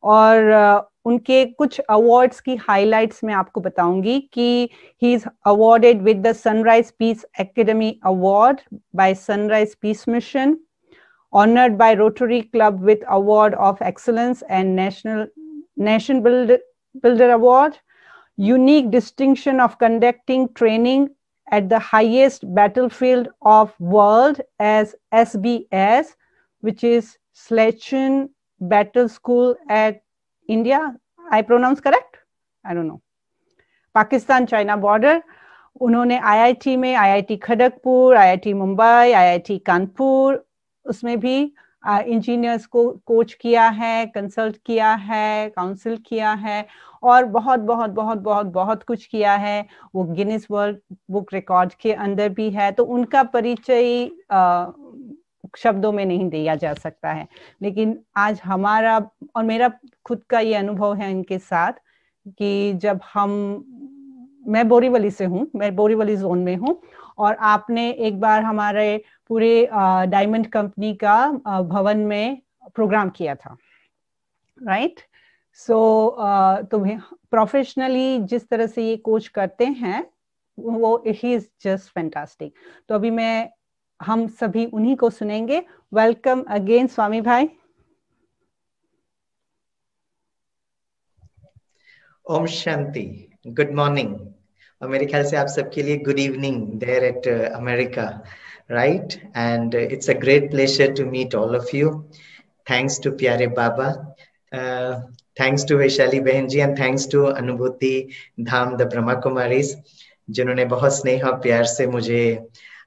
और उनके कुछ अवार्ड्स की हाइलाइट्स मैं आपको बताऊंगी कि he is awarded with the Sunrise Peace Academy award by Sunrise Peace Mission, honored by Rotary Club with Award of Excellence and Nation Builder Award, unique distinction of conducting training at the highest battlefield of world as SBS, which is Selection Battle School at India. I pronounce correct? I don't know. Pakistan China border. उन्होंने IIT में IIT Kharagpur, IIT Mumbai, IIT Kanpur, उसमें भी engineers को coach किया है, consult किया है, council किया है और बहुत बहुत बहुत बहुत बहुत कुछ किया है। वो गिनीज वर्ल्ड बुक रिकॉर्ड के अंदर भी है। तो उनका परिचय शब्दों में नहीं दिया जा सकता है, लेकिन आज हमारा और मेरा खुद का ये अनुभव है इनके साथ कि जब मैं बोरीवली से हूँ, मैं बोरीवली जोन में हूँ, और आपने एक बार हमारे पूरे डायमंड कंपनी का भवन में प्रोग्राम किया था, राइट? सो तुम्हें प्रोफेशनली जिस तरह से ये कोच करते हैं वो ही इज जस्ट फैंटास्टिक। तो अभी हम सभी उन्हीं को सुनेंगे। वेलकम अगेन स्वामी भाई। ओम शांति, गुड मॉर्निंग, और मेरे ख्याल से आप सबके लिए good evening there at America, right? And it's a great pleasure to meet all of you. Thanks to Pyare Baba, thanks to Vaishali Behan ji, and thanks to Anubhuti Dham, the Brahma Kumaris, जिन्होंने बहुत स्नेह और प्यार से मुझे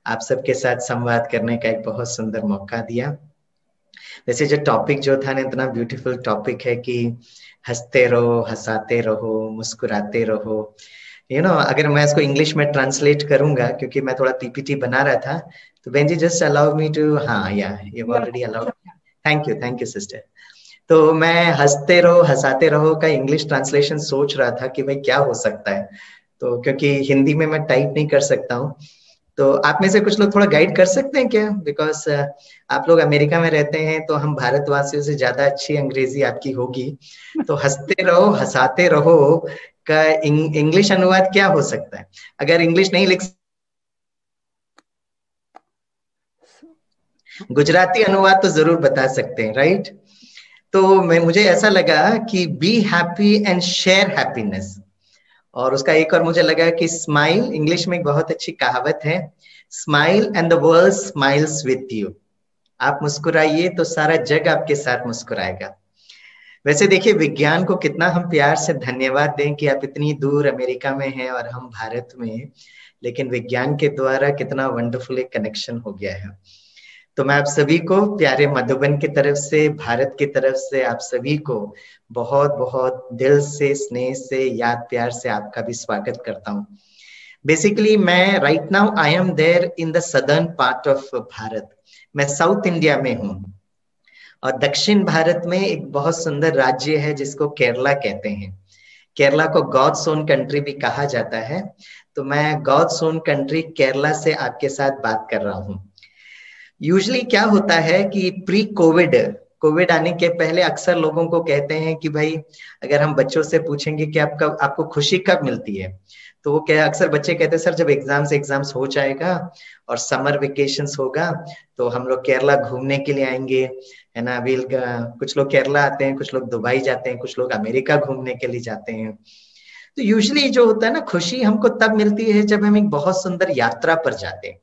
आप सबके साथ संवाद करने का एक बहुत सुंदर मौका दिया। वैसे जो टॉपिक जो था ना, इतना ब्यूटीफुल टॉपिक है कि हंसते रहो, हंसाते रहो, मुस्कुराते रहो। अगर मैं इसको इंग्लिश में ट्रांसलेट करूंगा, क्योंकि मैं थोड़ा पीपीटी बना रहा था, तो बेन जी जस्ट अलाउ मी टू, हाँ yeah you already allowed, thank you sister. तो मैं हंसते रहो हंसाते रहो का इंग्लिश ट्रांसलेशन सोच रहा था कि भाई क्या हो सकता है, तो क्योंकि हिंदी में मैं टाइप नहीं कर सकता हूँ, तो आप में से कुछ लोग थोड़ा गाइड कर सकते हैं क्या? बिकॉज आप लोग अमेरिका में रहते हैं, तो हम भारतवासियों से ज्यादा अच्छी अंग्रेजी आपकी होगी। तो हंसते रहो हंसाते रहो का इंग्लिश अनुवाद क्या हो सकता है? अगर इंग्लिश नहीं लिख, गुजराती अनुवाद तो जरूर बता सकते हैं, राइट? तो मुझे ऐसा लगा कि B happy and share happiness, और उसका एक और मुझे लगा कि स्माइल, इंग्लिश में एक बहुत अच्छी कहावत है, smile and the world smiles with you. आप मुस्कुराइए तो सारा जग आपके साथ मुस्कुराएगा। वैसे देखिए, विज्ञान को कितना हम प्यार से धन्यवाद दें कि आप इतनी दूर अमेरिका में हैं और हम भारत में, लेकिन विज्ञान के द्वारा कितना वंडरफुल एक कनेक्शन हो गया है। तो मैं आप सभी को प्यारे मधुबन की तरफ से, भारत की तरफ से आप सभी को बहुत बहुत दिल से, स्नेह से, याद प्यार से आपका भी स्वागत करता हूँ। बेसिकली मैं right now I am there in the southern part of Bharat. मैं साउथ इंडिया में हूँ, और दक्षिण भारत में एक बहुत सुंदर राज्य है जिसको केरला कहते हैं। केरला को गॉड्स ओन कंट्री भी कहा जाता है। तो मैं गॉड्स ओन कंट्री केरला से आपके साथ बात कर रहा हूँ। यूजुअली क्या होता है कि प्री कोविड आने के पहले अक्सर लोगों को कहते हैं कि भाई अगर हम बच्चों से पूछेंगे कि आपको खुशी कब मिलती है, तो वो क्या अक्सर बच्चे कहते हैं सर जब एग्जाम्स हो जाएगा और समर वेकेशंस होगा तो हम लोग केरला घूमने के लिए आएंगे, है ना। अभी कुछ लोग केरला आते हैं, कुछ लोग दुबई जाते हैं, कुछ लोग अमेरिका घूमने के लिए जाते हैं। तो यूजुअली जो होता है ना, खुशी हमको तब मिलती है जब हम एक बहुत सुंदर यात्रा पर जाते हैं,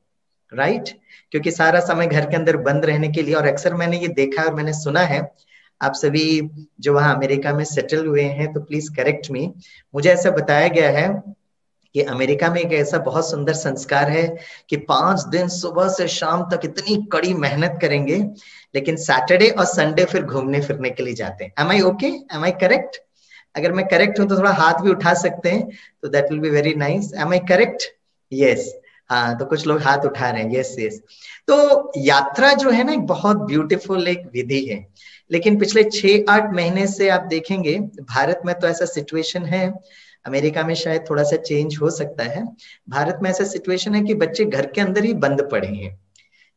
राइट? क्योंकि सारा समय घर के अंदर बंद रहने के लिए, और अक्सर मैंने ये देखा और मैंने सुना है, आप सभी जो वहां अमेरिका में सेटल हुए हैं तो प्लीज करेक्ट मी, मुझे ऐसा बताया गया है कि अमेरिका में एक ऐसा बहुत सुंदर संस्कार है कि 5 दिन सुबह से शाम तक इतनी कड़ी मेहनत करेंगे, लेकिन सैटरडे और संडे फिर घूमने फिरने के लिए जाते हैं। Am I okay? Am I correct? अगर मैं करेक्ट हूं तो थोड़ा हाथ भी उठा सकते हैं, तो that will be very nice. Am I correct? Yes, हाँ, तो कुछ लोग हाथ उठा रहे हैं। Yes yes. तो यात्रा जो है ना एक बहुत ब्यूटीफुल एक विधि है, लेकिन पिछले 6-8 महीने से आप देखेंगे भारत में तो ऐसा सिचुएशन है, अमेरिका में शायद थोड़ा सा चेंज हो सकता है, भारत में ऐसा सिचुएशन है कि बच्चे घर के अंदर ही बंद पड़े हैं।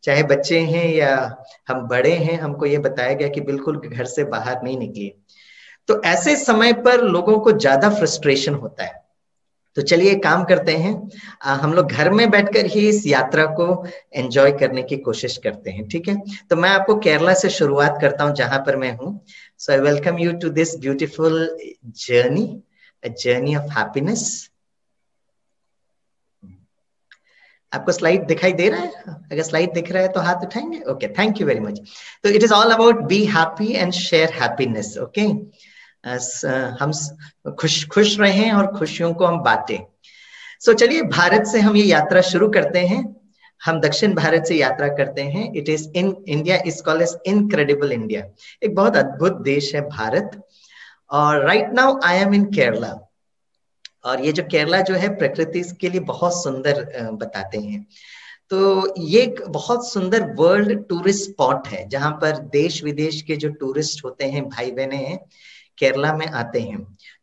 चाहे बच्चे हैं या हम बड़े हैं, हमको ये बताया गया कि बिल्कुल घर से बाहर नहीं निकलिए। तो ऐसे समय पर लोगों को ज्यादा फ्रस्ट्रेशन होता है। तो चलिए काम करते हैं, हम लोग घर में बैठकर ही इस यात्रा को एंजॉय करने की कोशिश करते हैं, ठीक है। तो मैं आपको केरला से शुरुआत करता हूं, जहां पर मैं हूं। So I welcome you to this beautiful journey, a journey of happiness. आपको स्लाइड दिखाई दे रहा है? अगर स्लाइड दिख रहा है तो हाथ उठाएंगे। Okay, thank you very much. तो it is all about be happy and share happiness. Okay, हम खुश रहें और खुशियों को हम बांटें। सो चलिए भारत से हम ये यात्रा शुरू करते हैं। हम दक्षिण भारत से यात्रा करते हैं। It is in India is called as incredible India. एक बहुत अद्भुत देश है भारत। और right now I am in Kerala. और ये जो केरला जो है प्रकृति के लिए बहुत सुंदर बताते हैं। तो ये एक बहुत सुंदर वर्ल्ड टूरिस्ट स्पॉट है, जहां पर देश विदेश के जो टूरिस्ट होते हैं, भाई बहने हैं, केरला में आते हैं।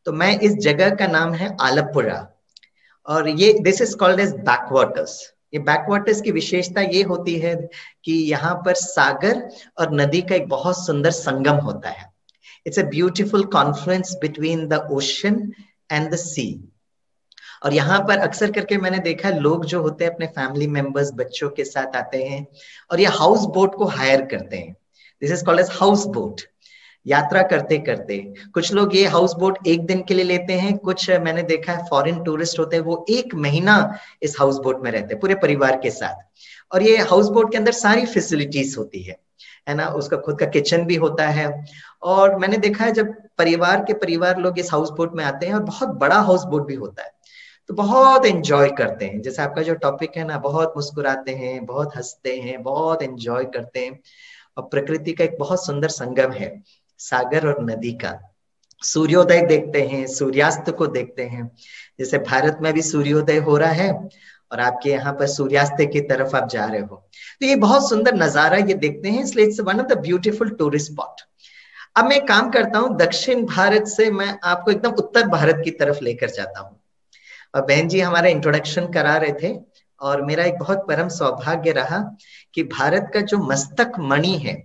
तो मैं इस जगह का नाम है आलपुरा। और ये this is called as backwaters. ये बैकवाटर्स की विशेषता ये होती है कि यहाँ पर सागर और नदी का एक बहुत सुंदर संगम होता है। It's a beautiful confluence between the ocean and the sea. और यहाँ पर अक्सर करके मैंने देखा है लोग जो होते हैं अपने फैमिली मेंबर्स, बच्चों के साथ आते हैं और ये हाउस बोट को हायर करते हैं। This is called as house boat. यात्रा करते करते कुछ लोग ये हाउस बोट एक दिन के लिए लेते हैं, कुछ मैंने देखा है फॉरेन टूरिस्ट होते हैं वो 1 महीना इस हाउस बोट में रहते हैं पूरे परिवार के साथ। और ये हाउस बोट के अंदर सारी फैसिलिटीज होती है ना। उसका खुद का किचन भी होता है। और मैंने देखा है जब परिवार लोग इस हाउस बोट में आते हैं, और बहुत बड़ा हाउस बोट भी होता है, तो बहुत एंजॉय करते हैं। जैसे आपका जो टॉपिक है ना, बहुत मुस्कुराते हैं, बहुत हंसते हैं, बहुत एंजॉय करते हैं। और प्रकृति का एक बहुत सुंदर संगम है सागर और नदी का। सूर्योदय देखते हैं, सूर्यास्त को देखते हैं। जैसे भारत में भी सूर्योदय हो रहा है और आपके यहाँ पर सूर्यास्त की तरफ आप जा रहे हो, तो ये बहुत सुंदर नजारा ये देखते हैं। इसलिए it's one of the beautiful tourist spot. अब मैं काम करता हूँ दक्षिण भारत से मैं आपको एकदम उत्तर भारत की तरफ लेकर जाता हूँ। और बहन जी हमारा इंट्रोडक्शन करा रहे थे, और मेरा एक बहुत परम सौभाग्य रहा कि भारत का जो मस्तक मणि है,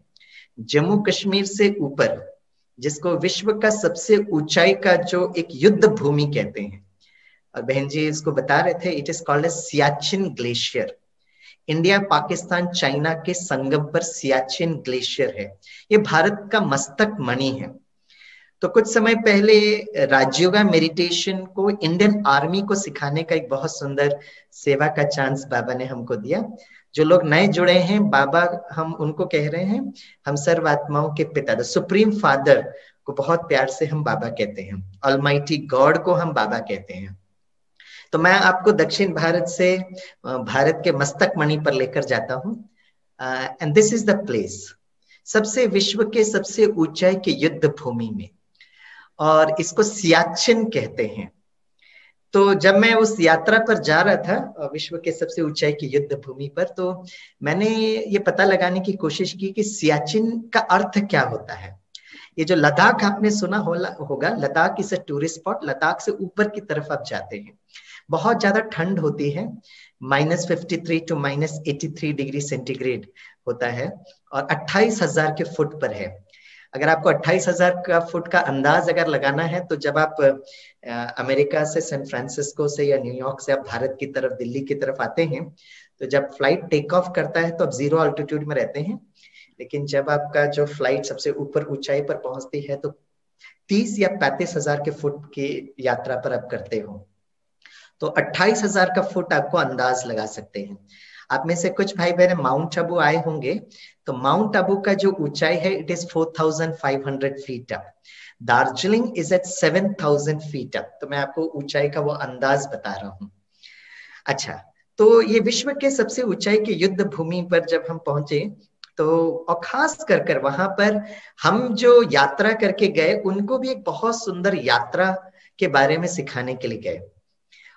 जम्मू कश्मीर से ऊपर, जिसको विश्व का सबसे ऊंचाई का जो एक युद्ध भूमि कहते हैं, और बहन जी इसको बता रहे थे, it is called as Siachen glacier. India Pakistan China के संगम पर सियाचिन ग्लेशियर है। ये भारत का मस्तक मणि है। तो कुछ समय पहले राजयोगा मेडिटेशन को इंडियन आर्मी को सिखाने का एक बहुत सुंदर सेवा का चांस बाबा ने हमको दिया। जो लोग नए जुड़े हैं, बाबा हम उनको कह रहे हैं, हम सर्वात्माओं के पिता, द सुप्रीम फादर को बहुत प्यार से हम बाबा कहते हैं, ऑलमाइटी गॉड को हम बाबा कहते हैं। तो मैं आपको दक्षिण भारत से भारत के मस्तक मणि पर लेकर जाता हूँ। And this is the place, सबसे विश्व के सबसे ऊंचाई के युद्ध भूमि में, और इसको सियाचिन कहते हैं। तो जब मैं उस यात्रा पर जा रहा था विश्व के सबसे ऊंचाई की युद्ध भूमि पर, तो मैंने ये पता लगाने की कोशिश की कि सियाचिन का अर्थ क्या होता है। ये जो लद्दाख आपने सुना होगा, Ladakh is a tourist spot. Ladakh से ऊपर की तरफ आप जाते हैं, बहुत ज्यादा ठंड होती है, -53 to -83 डिग्री सेंटीग्रेड होता है, और 28,000 के फुट पर है। अगर आपको 28,000 का फुट का अंदाज अगर लगाना है, तो जब आप अमेरिका से, सैन फ्रांसिस्को से या न्यूयॉर्क से आप भारत की तरफ, दिल्ली की तरफ आते हैं, तो जब फ्लाइट टेक ऑफ करता है तो आप 0 अल्टीट्यूड में रहते हैं। लेकिन जब आपका जो फ्लाइट सबसे ऊपर ऊंचाई पर पहुंचती है तो 30 या 35,000 के फुट की यात्रा पर आप करते हो, तो 28,000 का फुट आपको अंदाज लगा सकते हैं। आप में से कुछ भाई बहन माउंट आबू आए होंगे, तो माउंट आबू का जो ऊंचाई है it is 4,500 feet up. Darjeeling is at 7,000 feet up. तो मैं आपको ऊंचाई का वो अंदाज बता रहा हूँ। अच्छा, तो ये विश्व के सबसे ऊंचाई के युद्ध भूमि पर जब हम पहुंचे, तो और खास कर वहां पर हम जो यात्रा करके गए, उनको भी एक बहुत सुंदर यात्रा के बारे में सिखाने के लिए गए।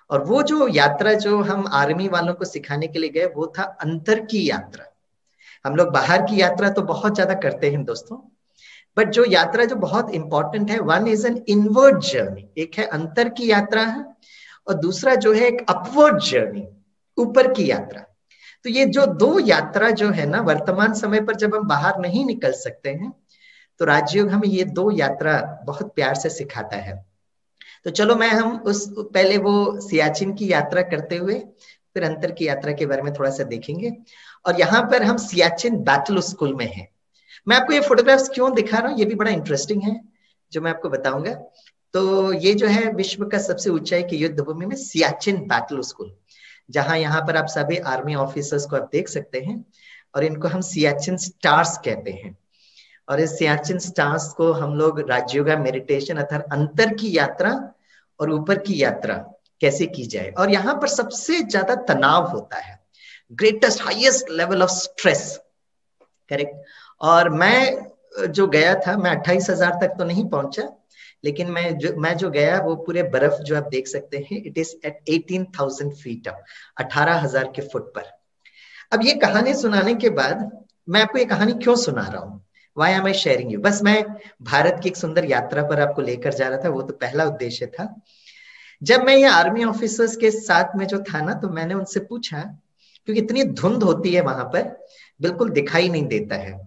और वो जो यात्रा जो हम आर्मी वालों को सिखाने के लिए गए, वो था अंतर की यात्रा। हम लोग बाहर की यात्रा तो बहुत ज्यादा करते हैं दोस्तों, बट जो यात्रा जो बहुत इंपॉर्टेंट है, one is an inward journey. एक है अंतर की यात्रा है, और दूसरा जो है एक अपवर्ड जर्नी, ऊपर की यात्रा। तो ये जो 2 यात्रा जो है ना, वर्तमान समय पर जब हम बाहर नहीं निकल सकते हैं, तो राजयोग हमें ये 2 यात्रा बहुत प्यार से सिखाता है। तो चलो हम पहले वो सियाचिन की यात्रा करते हुए फिर अंतर की यात्रा के बारे में थोड़ा सा देखेंगे। और यहाँ पर हम सियाचिन बैटल स्कूल में हैं। मैं आपको ये फोटोग्राफ्स क्यों दिखा रहा हूँ, ये भी बड़ा इंटरेस्टिंग है जो मैं आपको बताऊंगा। तो ये जो है विश्व का सबसे ऊंचाई की युद्ध भूमि में सियाचिन बैटल स्कूल, जहां यहाँ पर आप सभी आर्मी ऑफिसर्स को आप देख सकते हैं, और इनको हम सियाचिन स्टार्स कहते हैं। और इस सियाचिन स्टार्स को हम लोग राजयोगा मेडिटेशन अर्थात अंतर की यात्रा और ऊपर की यात्रा कैसे की जाए, और यहाँ पर सबसे ज्यादा तनाव होता है, greatest highest level of stress, correct. और मैं जो गया था, मैं 28,000 तक तो नहीं पहुंचा, लेकिन मैं जो गया वो पूरे बर्फ जो आप देख सकते हैं, it is at 18,000 feet up, 18,000 के फुट पर। अब ये कहानी सुनाने के बाद मैं आपको ये कहानी क्यों सुना रहा हूँ, why am I sharing you, बस मैं भारत की एक सुंदर यात्रा पर आपको लेकर जा रहा था, वो तो पहला उद्देश्य था। जब मैं ये आर्मी ऑफिसर्स के साथ में जो था ना, तो मैंने उनसे पूछा, क्योंकि इतनी धुंध होती है वहां पर, बिल्कुल दिखाई नहीं देता है,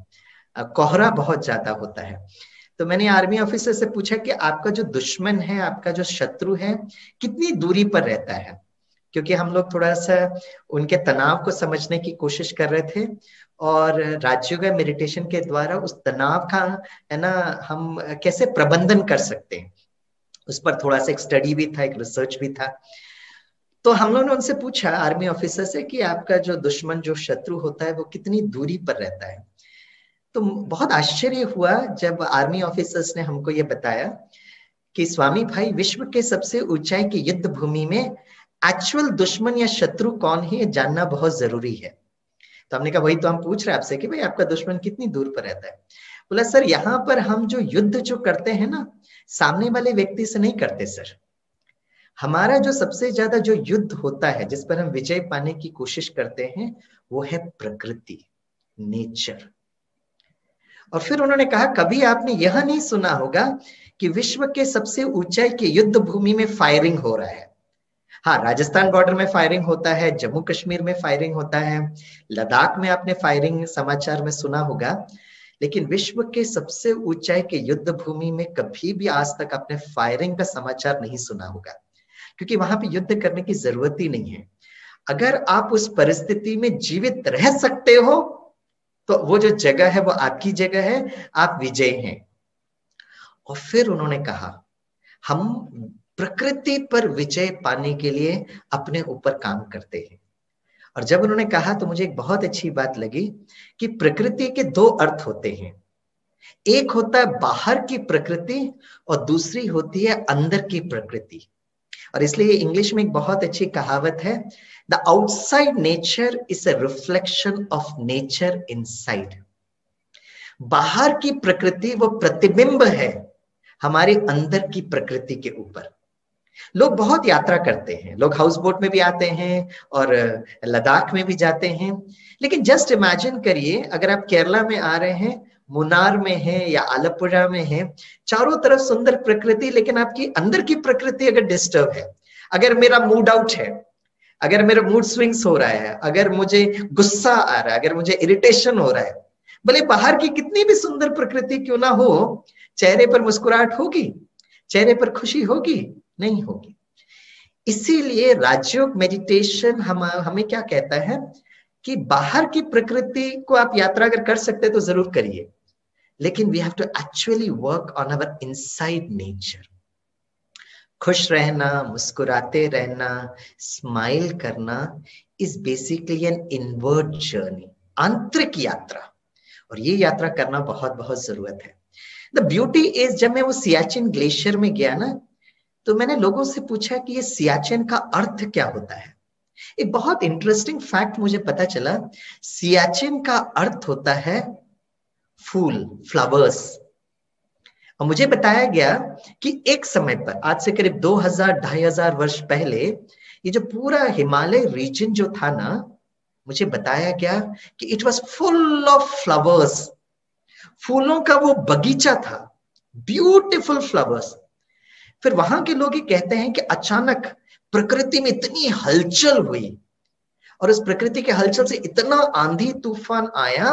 कोहरा बहुत ज्यादा होता है। तो मैंने आर्मी ऑफिसर से पूछा कि आपका जो दुश्मन है, आपका जो शत्रु है, कितनी दूरी पर रहता है, क्योंकि हम लोग थोड़ा सा उनके तनाव को समझने की कोशिश कर रहे थे, और राजयोगा मेडिटेशन के द्वारा उस तनाव का है ना हम कैसे प्रबंधन कर सकते हैं, उस पर थोड़ा सा एक स्टडी भी था, एक रिसर्च भी था। तो हम लोगों ने उनसे पूछा आर्मी ऑफिसर से कि आपका जो दुश्मन, जो शत्रु होता है, वो कितनी दूरी पर रहता है। तो बहुत आश्चर्य हुआ जब आर्मी ऑफिसर्स ने हमको ये बताया कि स्वामी भाई, विश्व के सबसे ऊंचाई की युद्ध भूमि में एक्चुअल दुश्मन या शत्रु कौन है ये जानना बहुत जरूरी है। तो हमने कहा वही तो हम पूछ रहे हैं आपसे कि भाई आपका दुश्मन कितनी दूर पर रहता है। बोला सर, यहाँ पर हम जो युद्ध जो करते हैं ना, सामने वाले व्यक्ति से नहीं करते सर। हमारा जो सबसे ज्यादा जो युद्ध होता है, जिस पर हम विजय पाने की कोशिश करते हैं, वो है प्रकृति, नेचर। और फिर उन्होंने कहा, कभी आपने यह नहीं सुना होगा कि विश्व के सबसे ऊंचाई के युद्ध भूमि में फायरिंग हो रहा है। हाँ, राजस्थान बॉर्डर में फायरिंग होता है, जम्मू कश्मीर में फायरिंग होता है, लद्दाख में आपने फायरिंग समाचार में सुना होगा, लेकिन विश्व के सबसे ऊंचाई के युद्ध भूमि में कभी भी आज तक आपने फायरिंग का समाचार नहीं सुना होगा, क्योंकि वहां पे युद्ध करने की जरूरत ही नहीं है। अगर आप उस परिस्थिति में जीवित रह सकते हो, तो वो जो जगह है वो आपकी जगह है, आप विजय हैं। और फिर उन्होंने कहा, हम प्रकृति पर विजय पाने के लिए अपने ऊपर काम करते हैं। और जब उन्होंने कहा तो मुझे एक बहुत अच्छी बात लगी कि प्रकृति के 2 अर्थ होते हैं, एक होता है बाहर की प्रकृति और दूसरी होती है अंदर की प्रकृति। और इसलिए इंग्लिश में एक बहुत अच्छी कहावत है, the outside nature is a reflection of nature inside. बाहर की प्रकृति वो प्रतिबिंब है हमारे अंदर की प्रकृति के ऊपर। लोग बहुत यात्रा करते हैं, लोग हाउस बोट में भी आते हैं और लद्दाख में भी जाते हैं, लेकिन जस्ट इमेजिन करिए, अगर आप केरला में आ रहे हैं, मुन्नार में है या आलपुरा में है, चारों तरफ सुंदर प्रकृति, लेकिन आपकी अंदर की प्रकृति अगर डिस्टर्ब है, अगर मेरा मूड आउट है, अगर मेरा मूड स्विंग्स हो रहा है, अगर मुझे गुस्सा आ रहा है, अगर मुझे इरिटेशन हो रहा है, भले बाहर की कितनी भी सुंदर प्रकृति क्यों ना हो, चेहरे पर मुस्कुराहट होगी, चेहरे पर खुशी होगी? नहीं होगी। इसीलिए राजयोग मेडिटेशन हमें क्या कहता है कि बाहर की प्रकृति को आप यात्रा अगर कर सकते तो जरूर करिए, लेकिन we have to actually work on our inside nature. खुश रहना, मुस्कुराते रहना, स्माइल करना is basically an inward journey, आंतरिक यात्रा, और ये यात्रा करना बहुत बहुत जरूरत है। द ब्यूटी इज, जब मैं वो सियाचिन ग्लेशियर में गया ना, तो मैंने लोगों से पूछा कि ये सियाचिन का अर्थ क्या होता है। एक बहुत इंटरेस्टिंग फैक्ट मुझे पता चला, सियाचिन का अर्थ होता है फूल, फ्लावर्स। और मुझे बताया गया कि एक समय पर, आज से करीब 2000-2500 वर्ष पहले, ये जो पूरा हिमालय रीजन जो था ना, मुझे बताया गया कि it was full of flowers, फूलों का वो बगीचा था, ब्यूटीफुल फ्लावर्स। फिर वहां के लोग ये कहते हैं कि अचानक प्रकृति में इतनी हलचल हुई, और इस प्रकृति के हलचल से इतना आंधी तूफान आया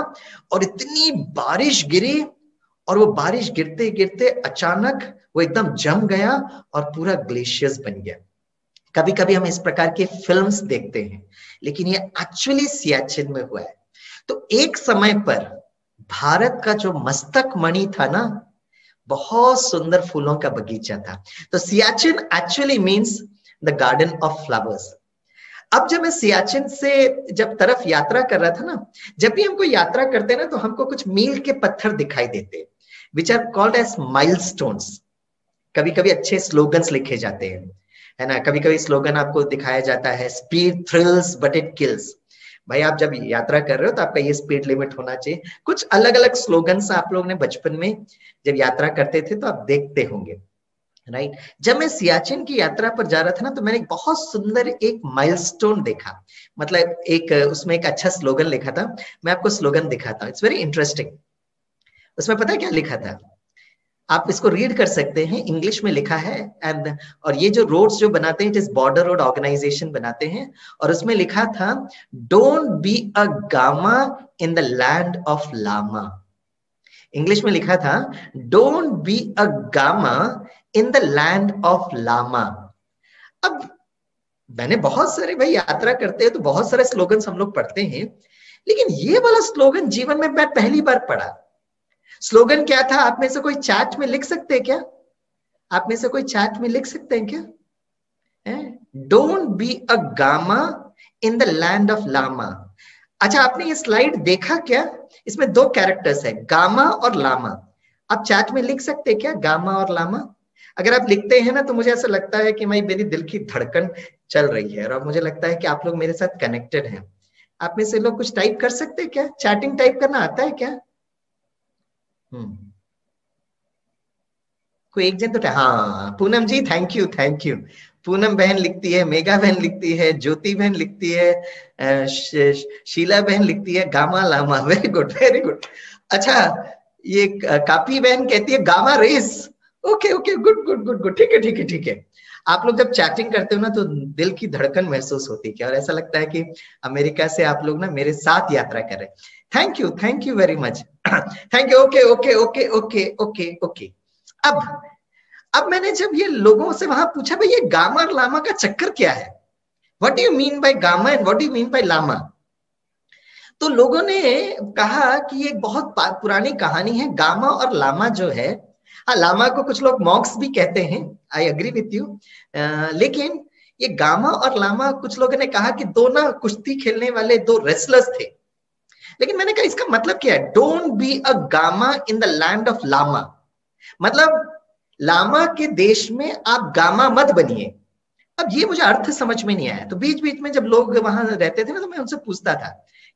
और इतनी बारिश गिरी, और वो बारिश गिरते गिरते अचानक वो एकदम जम गया और पूरा ग्लेशियर्स बन गया। कभी कभी हम इस प्रकार के फिल्म्स देखते हैं, लेकिन ये एक्चुअली सियाचिन में हुआ है। तो एक समय पर भारत का जो मस्तक मणि था ना, बहुत सुंदर फूलों का बगीचा था। तो Siachen actually means the garden of flowers. अब जब मैं सियाचिन से जब तरफ यात्रा कर रहा था ना, जब भी हमको यात्रा करते हैं ना, तो हमको कुछ मील के पत्थर दिखाई देते, which are called as milestones. कभी कभी अच्छे स्लोगन्स लिखे जाते हैं, है ना। कभी कभी स्लोगन आपको दिखाया जाता है, speed thrills but it kills. भाई आप जब यात्रा कर रहे हो तो आपका ये स्पीड लिमिट होना चाहिए। कुछ अलग अलग स्लोगन्स आप लोग ने बचपन में जब यात्रा करते थे तो आप देखते होंगे, राइट। जब मैं सियाचिन की यात्रा पर जा रहा था ना, तो मैंने एक बहुत सुंदर एक माइलस्टोन देखा। मतलब एक उसमें एक अच्छा स्लोगन लिखा था। मैं आपको स्लोगन दिखाता हूँ, इट्स वेरी इंटरेस्टिंग। उसमें पता है क्या लिखा था? आप इसको रीड कर सकते हैं, इंग्लिश में लिखा है। एंड और ये जो रोड्स जो बनाते हैं, it is border road organisation बनाते हैं, और उसमें लिखा था, don't be a gama in the land of lama. English में लिखा था, don't be a gama in the land of lama. अब मैंने बहुत सारे, भाई यात्रा करते हैं तो बहुत सारे स्लोगन्स हम लोग पढ़ते हैं, लेकिन ये वाला स्लोगन जीवन में मैं पहली बार पढ़ा। स्लोगन क्या था? आप में से कोई चैट में लिख सकते हैं क्या? आप में से कोई चैट में लिख सकते हैं क्या? Don't be a gama in the land of lama. अच्छा, आपने ये स्लाइड देखा क्या? इसमें दो कैरेक्टर्स है, गामा और लामा। आप चैट में लिख सकते हैं क्या गामा और लामा? अगर आप लिखते हैं ना, तो मुझे ऐसा लगता है कि भाई मेरी दिल की धड़कन चल रही है, और मुझे लगता है कि आप लोग मेरे साथ कनेक्टेड हैं। आप में से लोग कुछ टाइप कर सकते हैं क्या? चैटिंग टाइप करना आता है क्या? कोई एक जन तो, हाँ Poonam ji, thank you thank you. Poonam बहन लिखती है, मेघा बहन लिखती है, ज्योति बहन लिखती है, शीला बहन लिखती है gama lama. Very good very good. अच्छा, ये कापी बहन कहती है gamma rays. Okay okay, good good good good, ठीक है ठीक है ठीक है। आप लोग जब चैटिंग करते हो ना, तो दिल की धड़कन महसूस होती है क्या, और ऐसा लगता है कि अमेरिका से आप लोग ना मेरे साथ यात्रा कर रहे हैं। Thank you very much, thank you. Okay okay okay okay okay okay. अब मैंने जब ये लोगों से वहां पूछा, भाई ये गामा और लामा का चक्कर क्या है, what do you mean by gama and what do you mean by lama? तो लोगों ने कहा कि ये बहुत पुरानी कहानी है। गामा और लामा जो है, हाँ लामा को कुछ लोग मॉक्स भी कहते हैं, आई एग्री विथ यू, लेकिन ये गामा और लामा, कुछ लोगों ने कहा कि दो ना कुश्ती खेलने वाले दो रेसलर्स थे। लेकिन मैंने कहा इसका मतलब क्या है? Don't be a gama in the land of lama, मतलब लामा के देश में आप गामा मत बनिए। अब ये मुझे अर्थ समझ में नहीं आया, तो बीच बीच में जब लोग वहां रहते थे ना, तो मैं उनसे पूछता था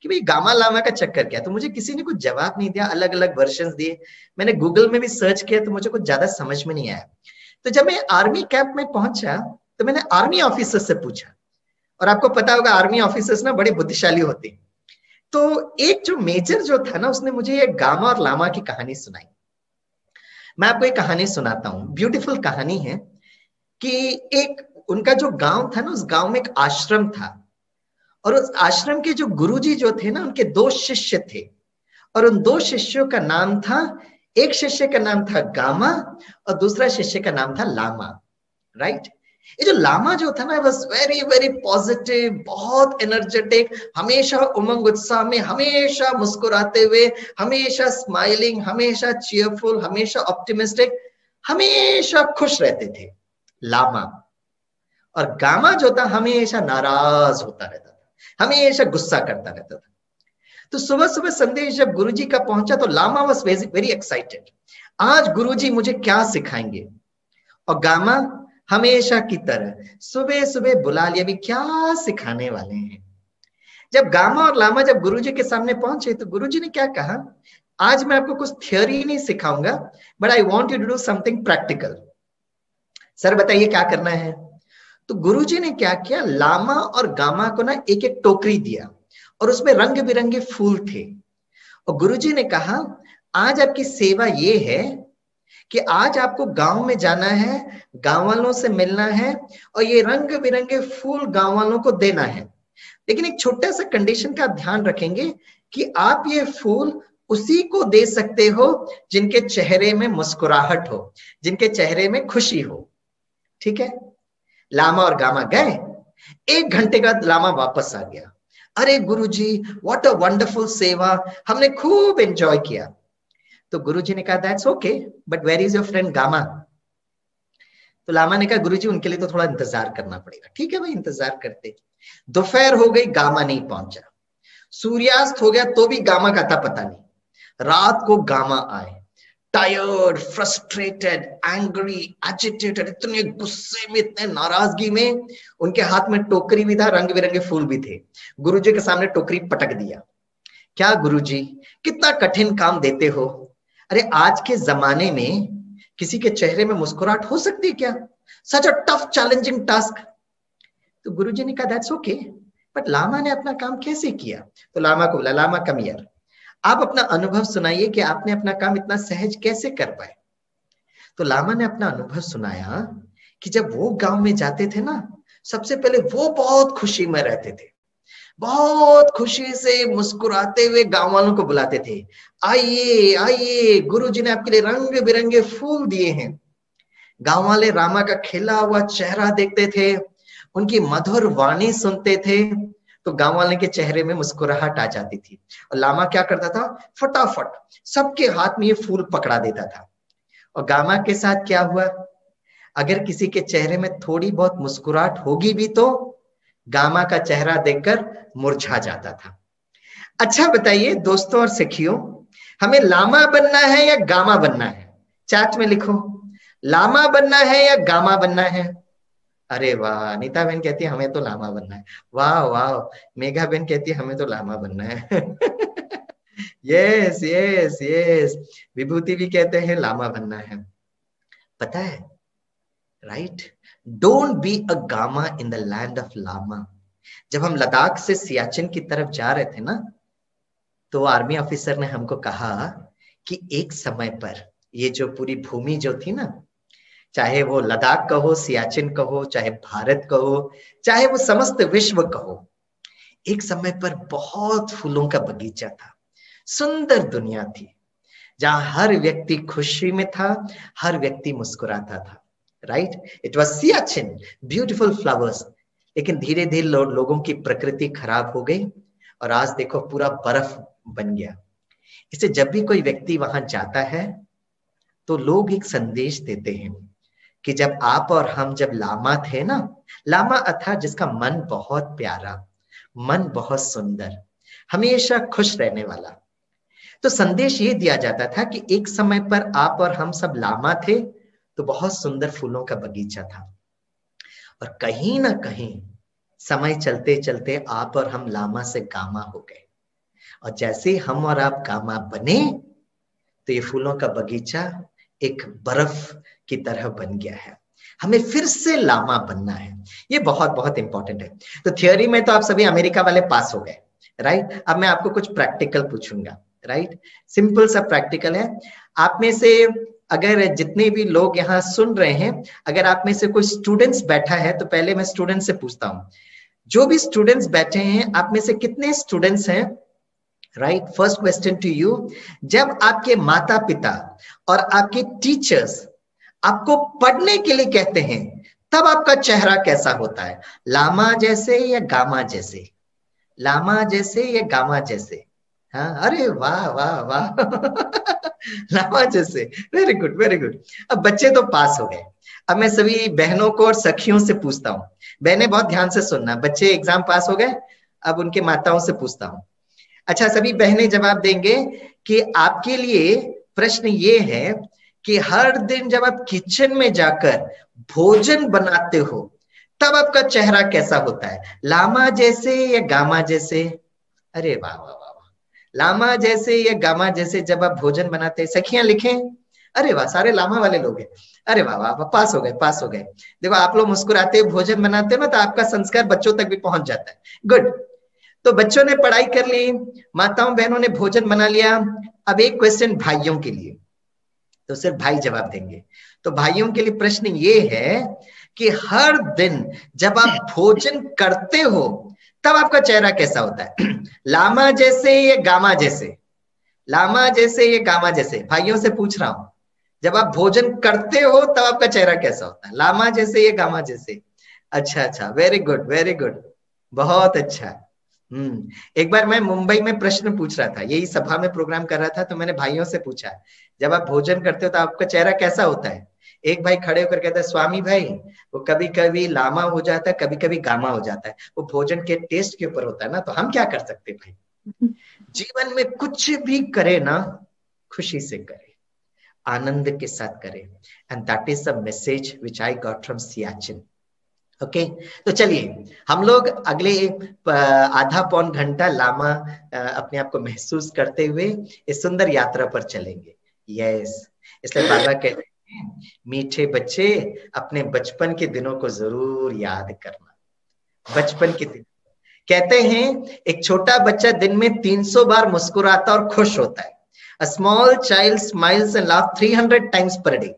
कि भाई गामा लामा का चक्कर क्या? तो मुझे किसी ने कुछ जवाब नहीं दिया, अलग अलग वर्जन्स दिए। मैंने गूगल में भी सर्च किया, तो मुझे कुछ ज्यादा समझ में नहीं आया। तो जब मैं आर्मी कैंप में पहुंचा, तो मैंने आर्मी ऑफिसर से पूछा, और आपको पता होगा आर्मी ऑफिसर्स ना बड़े बुद्धिशाली होते हैं। तो एक जो मेजर जो था ना, उसने मुझे ये गामा और लामा की कहानी सुनाई। मैं आपको एक कहानी सुनाता हूँ, ब्यूटीफुल कहानी है कि एक उनका जो गांव था ना, उस गांव में एक आश्रम था, और उस आश्रम के जो गुरुजी जो थे ना, उनके दो शिष्य थे, और उन दो शिष्यों का नाम था, एक शिष्य का नाम था गामा और दूसरा शिष्य का नाम था लामा, राइट। ये जो लामा जो था ना, वाज वेरी वेरी पॉजिटिव, बहुत एनर्जेटिक, हमेशा उमंग उत्साह में, हमेशा मुस्कुराते हुए, हमेशा स्माइलिंग, हमेशा चीयरफुल, हमेशा ऑप्टिमिस्टिक, हमेशा खुश रहते थे लामा। और गामा जो था हमेशा नाराज होता रहता था, हमेशा गुस्सा करता रहता था। तो सुबह सुबह संदेश जब गुरुजी का पहुंचा, तो लामा वाज वेरी एक्साइटेड, आज गुरुजी मुझे क्या सिखाएंगे। और गामा हमेशा की तरह सुबह सुबह बुला लिया, भी क्या सिखाने वाले हैं। जब गामा और लामा जब गुरुजी के सामने पहुंचे, तो गुरुजी ने क्या कहा, आज मैं आपको कुछ थ्योरी नहीं सिखाऊंगा, but I want you to do something practical. Sir बताइए क्या करना है? तो गुरुजी ने क्या किया, लामा और गामा को ना एक एक टोकरी दिया, और उसमें रंग बिरंगे फूल थे। और गुरुजी ने कहा, आज आपकी सेवा ये है कि आज आपको गांव में जाना है, गांव वालों से मिलना है, और ये रंग बिरंगे फूल गांव वालों को देना है। लेकिन एक छोटा सा कंडीशन का आप ध्यान रखेंगे कि आप ये फूल उसी को दे सकते हो जिनके चेहरे में मुस्कुराहट हो, जिनके चेहरे में खुशी हो। ठीक है, लामा और गामा गए, 1 घंटे बाद लामा वापस आ गया। अरे गुरुजी, व्हाट अ वंडरफुल सेवा, हमने खूब एंजॉय किया। तो गुरुजी ने कहा that's okay, but where is your friend gama? तो लामा ने कहा गुरुजी उनके लिए तो थोड़ा इंतजार करना पड़ेगा। ठीक है भाई, इंतजार करते। दोपहर हो गई, गामा नहीं पहुंचा। सूर्यास्त हो गया तो भी गामा का था पता नहीं। रात को गामा आए, टायर्ड, फ्रस्ट्रेटेड, एंग्री, एजिटेटेड, इतने गुस्से में, इतने नाराजगी में। उनके हाथ में टोकरी भी था, रंग बिरंगे फूल भी थे। गुरुजी के सामने टोकरी पटक दिया। क्या गुरुजी, कितना कठिन काम देते हो। अरे आज के जमाने में किसी के चेहरे में मुस्कुराहट हो सकती है क्या? सच अ टफ चैलेंजिंग टास्क। तो गुरुजी ने कहा दैट्स ओके, बट लामा ने अपना काम कैसे किया? तो लामा को बोला, लामा कम हियर, आप अपना अनुभव सुनाइए कि आपने अपना काम इतना सहज कैसे कर पाए। तो लामा ने अपना अनुभव सुनाया कि जब वो गांव में जाते थे ना, सबसे पहले वो बहुत खुशी में रहते थे, बहुत खुशी से मुस्कुराते हुए गांव वालों को बुलाते थे, आइए आइए, गुरुजी ने आपके लिए रंग बिरंगे फूल दिए हैं। गांव वाले रामा का खिला हुआ चेहरा देखते थे, उनकी मधुर वाणी सुनते थे, तो गांव वाले के चेहरे में मुस्कुराहट आ जाती थी। और लामा क्या करता था, फटाफट सबके हाथ में ये फूल पकड़ा देता था। और गामा के साथ क्या हुआ, अगर किसी के चेहरे में थोड़ी बहुत मुस्कुराहट होगी भी तो गामा का चेहरा देखकर मुरझा जाता था। अच्छा बताइए दोस्तों और सखियों, हमें लामा बनना है या गामा बनना है? चैट में लिखो, लामा बनना है या गामा बनना है? अरे वाह, अनीता बहन कहती है हमें तो लामा बनना है। वाह वाह, मेघा बहन कहती है हमें तो लामा बनना है। यस यस यस, विभूति भी कहते हैं लामा बनना है। पता है, right, don't be a gama in the land of lama. जब हम लद्दाख से सियाचिन की तरफ जा रहे थे ना, तो आर्मी ऑफिसर ने हमको कहा कि एक समय पर ये जो पूरी भूमि जो थी ना, चाहे वो लद्दाख कहो, सियाचिन कहो, चाहे भारत कहो, चाहे वो समस्त विश्व कहो, एक समय पर बहुत फूलों का बगीचा था, सुंदर दुनिया थी, जहां हर व्यक्ति खुशी में था, हर व्यक्ति मुस्कुराता था। Right, it was Siachen, beautiful flowers. लेकिन धीरे धीरे लोगों की प्रकृति खराब हो गई और आज देखो पूरा बर्फ बन गया। इससे जब भी कोई व्यक्ति वहां जाता है तो लोग एक संदेश देते हैं कि जब आप और हम जब लामा थे ना, लामा अर्थात जिसका मन बहुत प्यारा, मन बहुत सुंदर, हमेशा खुश रहने वाला, तो संदेश ये दिया जाता था कि एक समय पर आप और हम सब लामा थे तो बहुत सुंदर फूलों का बगीचा था, और कहीं ना कहीं समय चलते चलते आप और हम लामा से गामा हो गए, और जैसे हम और आप गामा बने तो ये फूलों का बगीचा एक बर्फ की तरह बन गया है। हमें फिर से लामा बनना है, ये बहुत बहुत इंपॉर्टेंट है। तो थियोरी में तो आप सभी अमेरिका वाले पास हो गए, राइट। अब मैं आपको कुछ प्रैक्टिकल पूछूंगा, राइट, सिंपल सा प्रैक्टिकल है। आप में से अगर जितने भी लोग यहाँ सुन रहे हैं, अगर आप में से कोई स्टूडेंट्स बैठा है तो पहले मैं स्टूडेंट से पूछता हूँ, जो भी स्टूडेंट्स बैठे हैं आप में से कितने स्टूडेंट्स हैं? Right, first question to you, जब आपके माता पिता और आपके टीचर्स आपको पढ़ने के लिए कहते हैं तब आपका चेहरा कैसा होता है? लामा जैसे या गामा जैसे? लामा जैसे या गामा जैसे? हाँ, अरे वाह वाह वाह। लामा जैसे, वेरी गुड वेरी गुड। अब बच्चे तो पास हो गए। अब मैं सभी बहनों को और सखियों से पूछता हूँ, बहनें बहुत ध्यान से सुनना, बच्चे एग्जाम पास हो गए, अब उनके माताओं से पूछता हूँ। अच्छा, सभी बहनें जवाब देंगे कि आपके लिए प्रश्न ये है कि हर दिन जब आप किचन में जाकर भोजन बनाते हो तब आपका चेहरा कैसा होता है? लामा जैसे या गामा जैसे? अरे वाह वाह वाह, लामा जैसे या गामा जैसे जब आप भोजन बनाते हैं? सखियां लिखें। अरे वाह, सारे लामा वाले लोग हैं। अरे वाह वाह, पास हो गए पास हो गए। देखो, आप लोग मुस्कुराते भोजन बनाते हो ना, तो आपका संस्कार बच्चों तक भी पहुंच जाता है। गुड। तो बच्चों ने पढ़ाई कर ली, माताओं बहनों ने भोजन बना लिया। अब एक क्वेश्चन भाइयों के लिए, तो सिर्फ भाई जवाब देंगे। तो भाइयों के लिए प्रश्न ये है कि हर दिन जब आप भोजन करते हो तब आपका चेहरा कैसा होता है? लामा जैसे या गामा जैसे? लामा जैसे ये गामा जैसे, भाइयों से पूछ रहा हूं, जब आप भोजन करते हो तब आपका चेहरा कैसा होता है? लामा जैसे ये गामा जैसे? अच्छा अच्छा, वेरी गुड वेरी गुड, बहुत अच्छा। एक बार मैं मुंबई में प्रश्न पूछ रहा था, यही सभा में प्रोग्राम कर रहा था, तो मैंने भाइयों से पूछा, जब आप भोजन करते हो तो आपका चेहरा कैसा होता है? एक भाई खड़े होकर कहता है, स्वामी भाई वो कभी कभी लामा हो जाता है, कभी कभी गामा हो जाता है, वो भोजन के टेस्ट के ऊपर होता है ना, तो हम क्या कर सकते हैं भाई? जीवन में कुछ भी करे ना, खुशी से करे, आनंद के साथ करे, and that is the message which I got from Siachen. Okay, तो चलिए हम लोग अगले आधा पौन घंटा लामा अपने आप को महसूस करते हुए इस सुंदर यात्रा पर चलेंगे। यस, इसलिए बाबा कहते हैं, मीठे बच्चे अपने बचपन के दिनों को जरूर याद करना। बचपन के दिन कहते हैं, एक छोटा बच्चा दिन में 300 बार मुस्कुराता और खुश होता है। A small child smiles and laughs 300 times per day.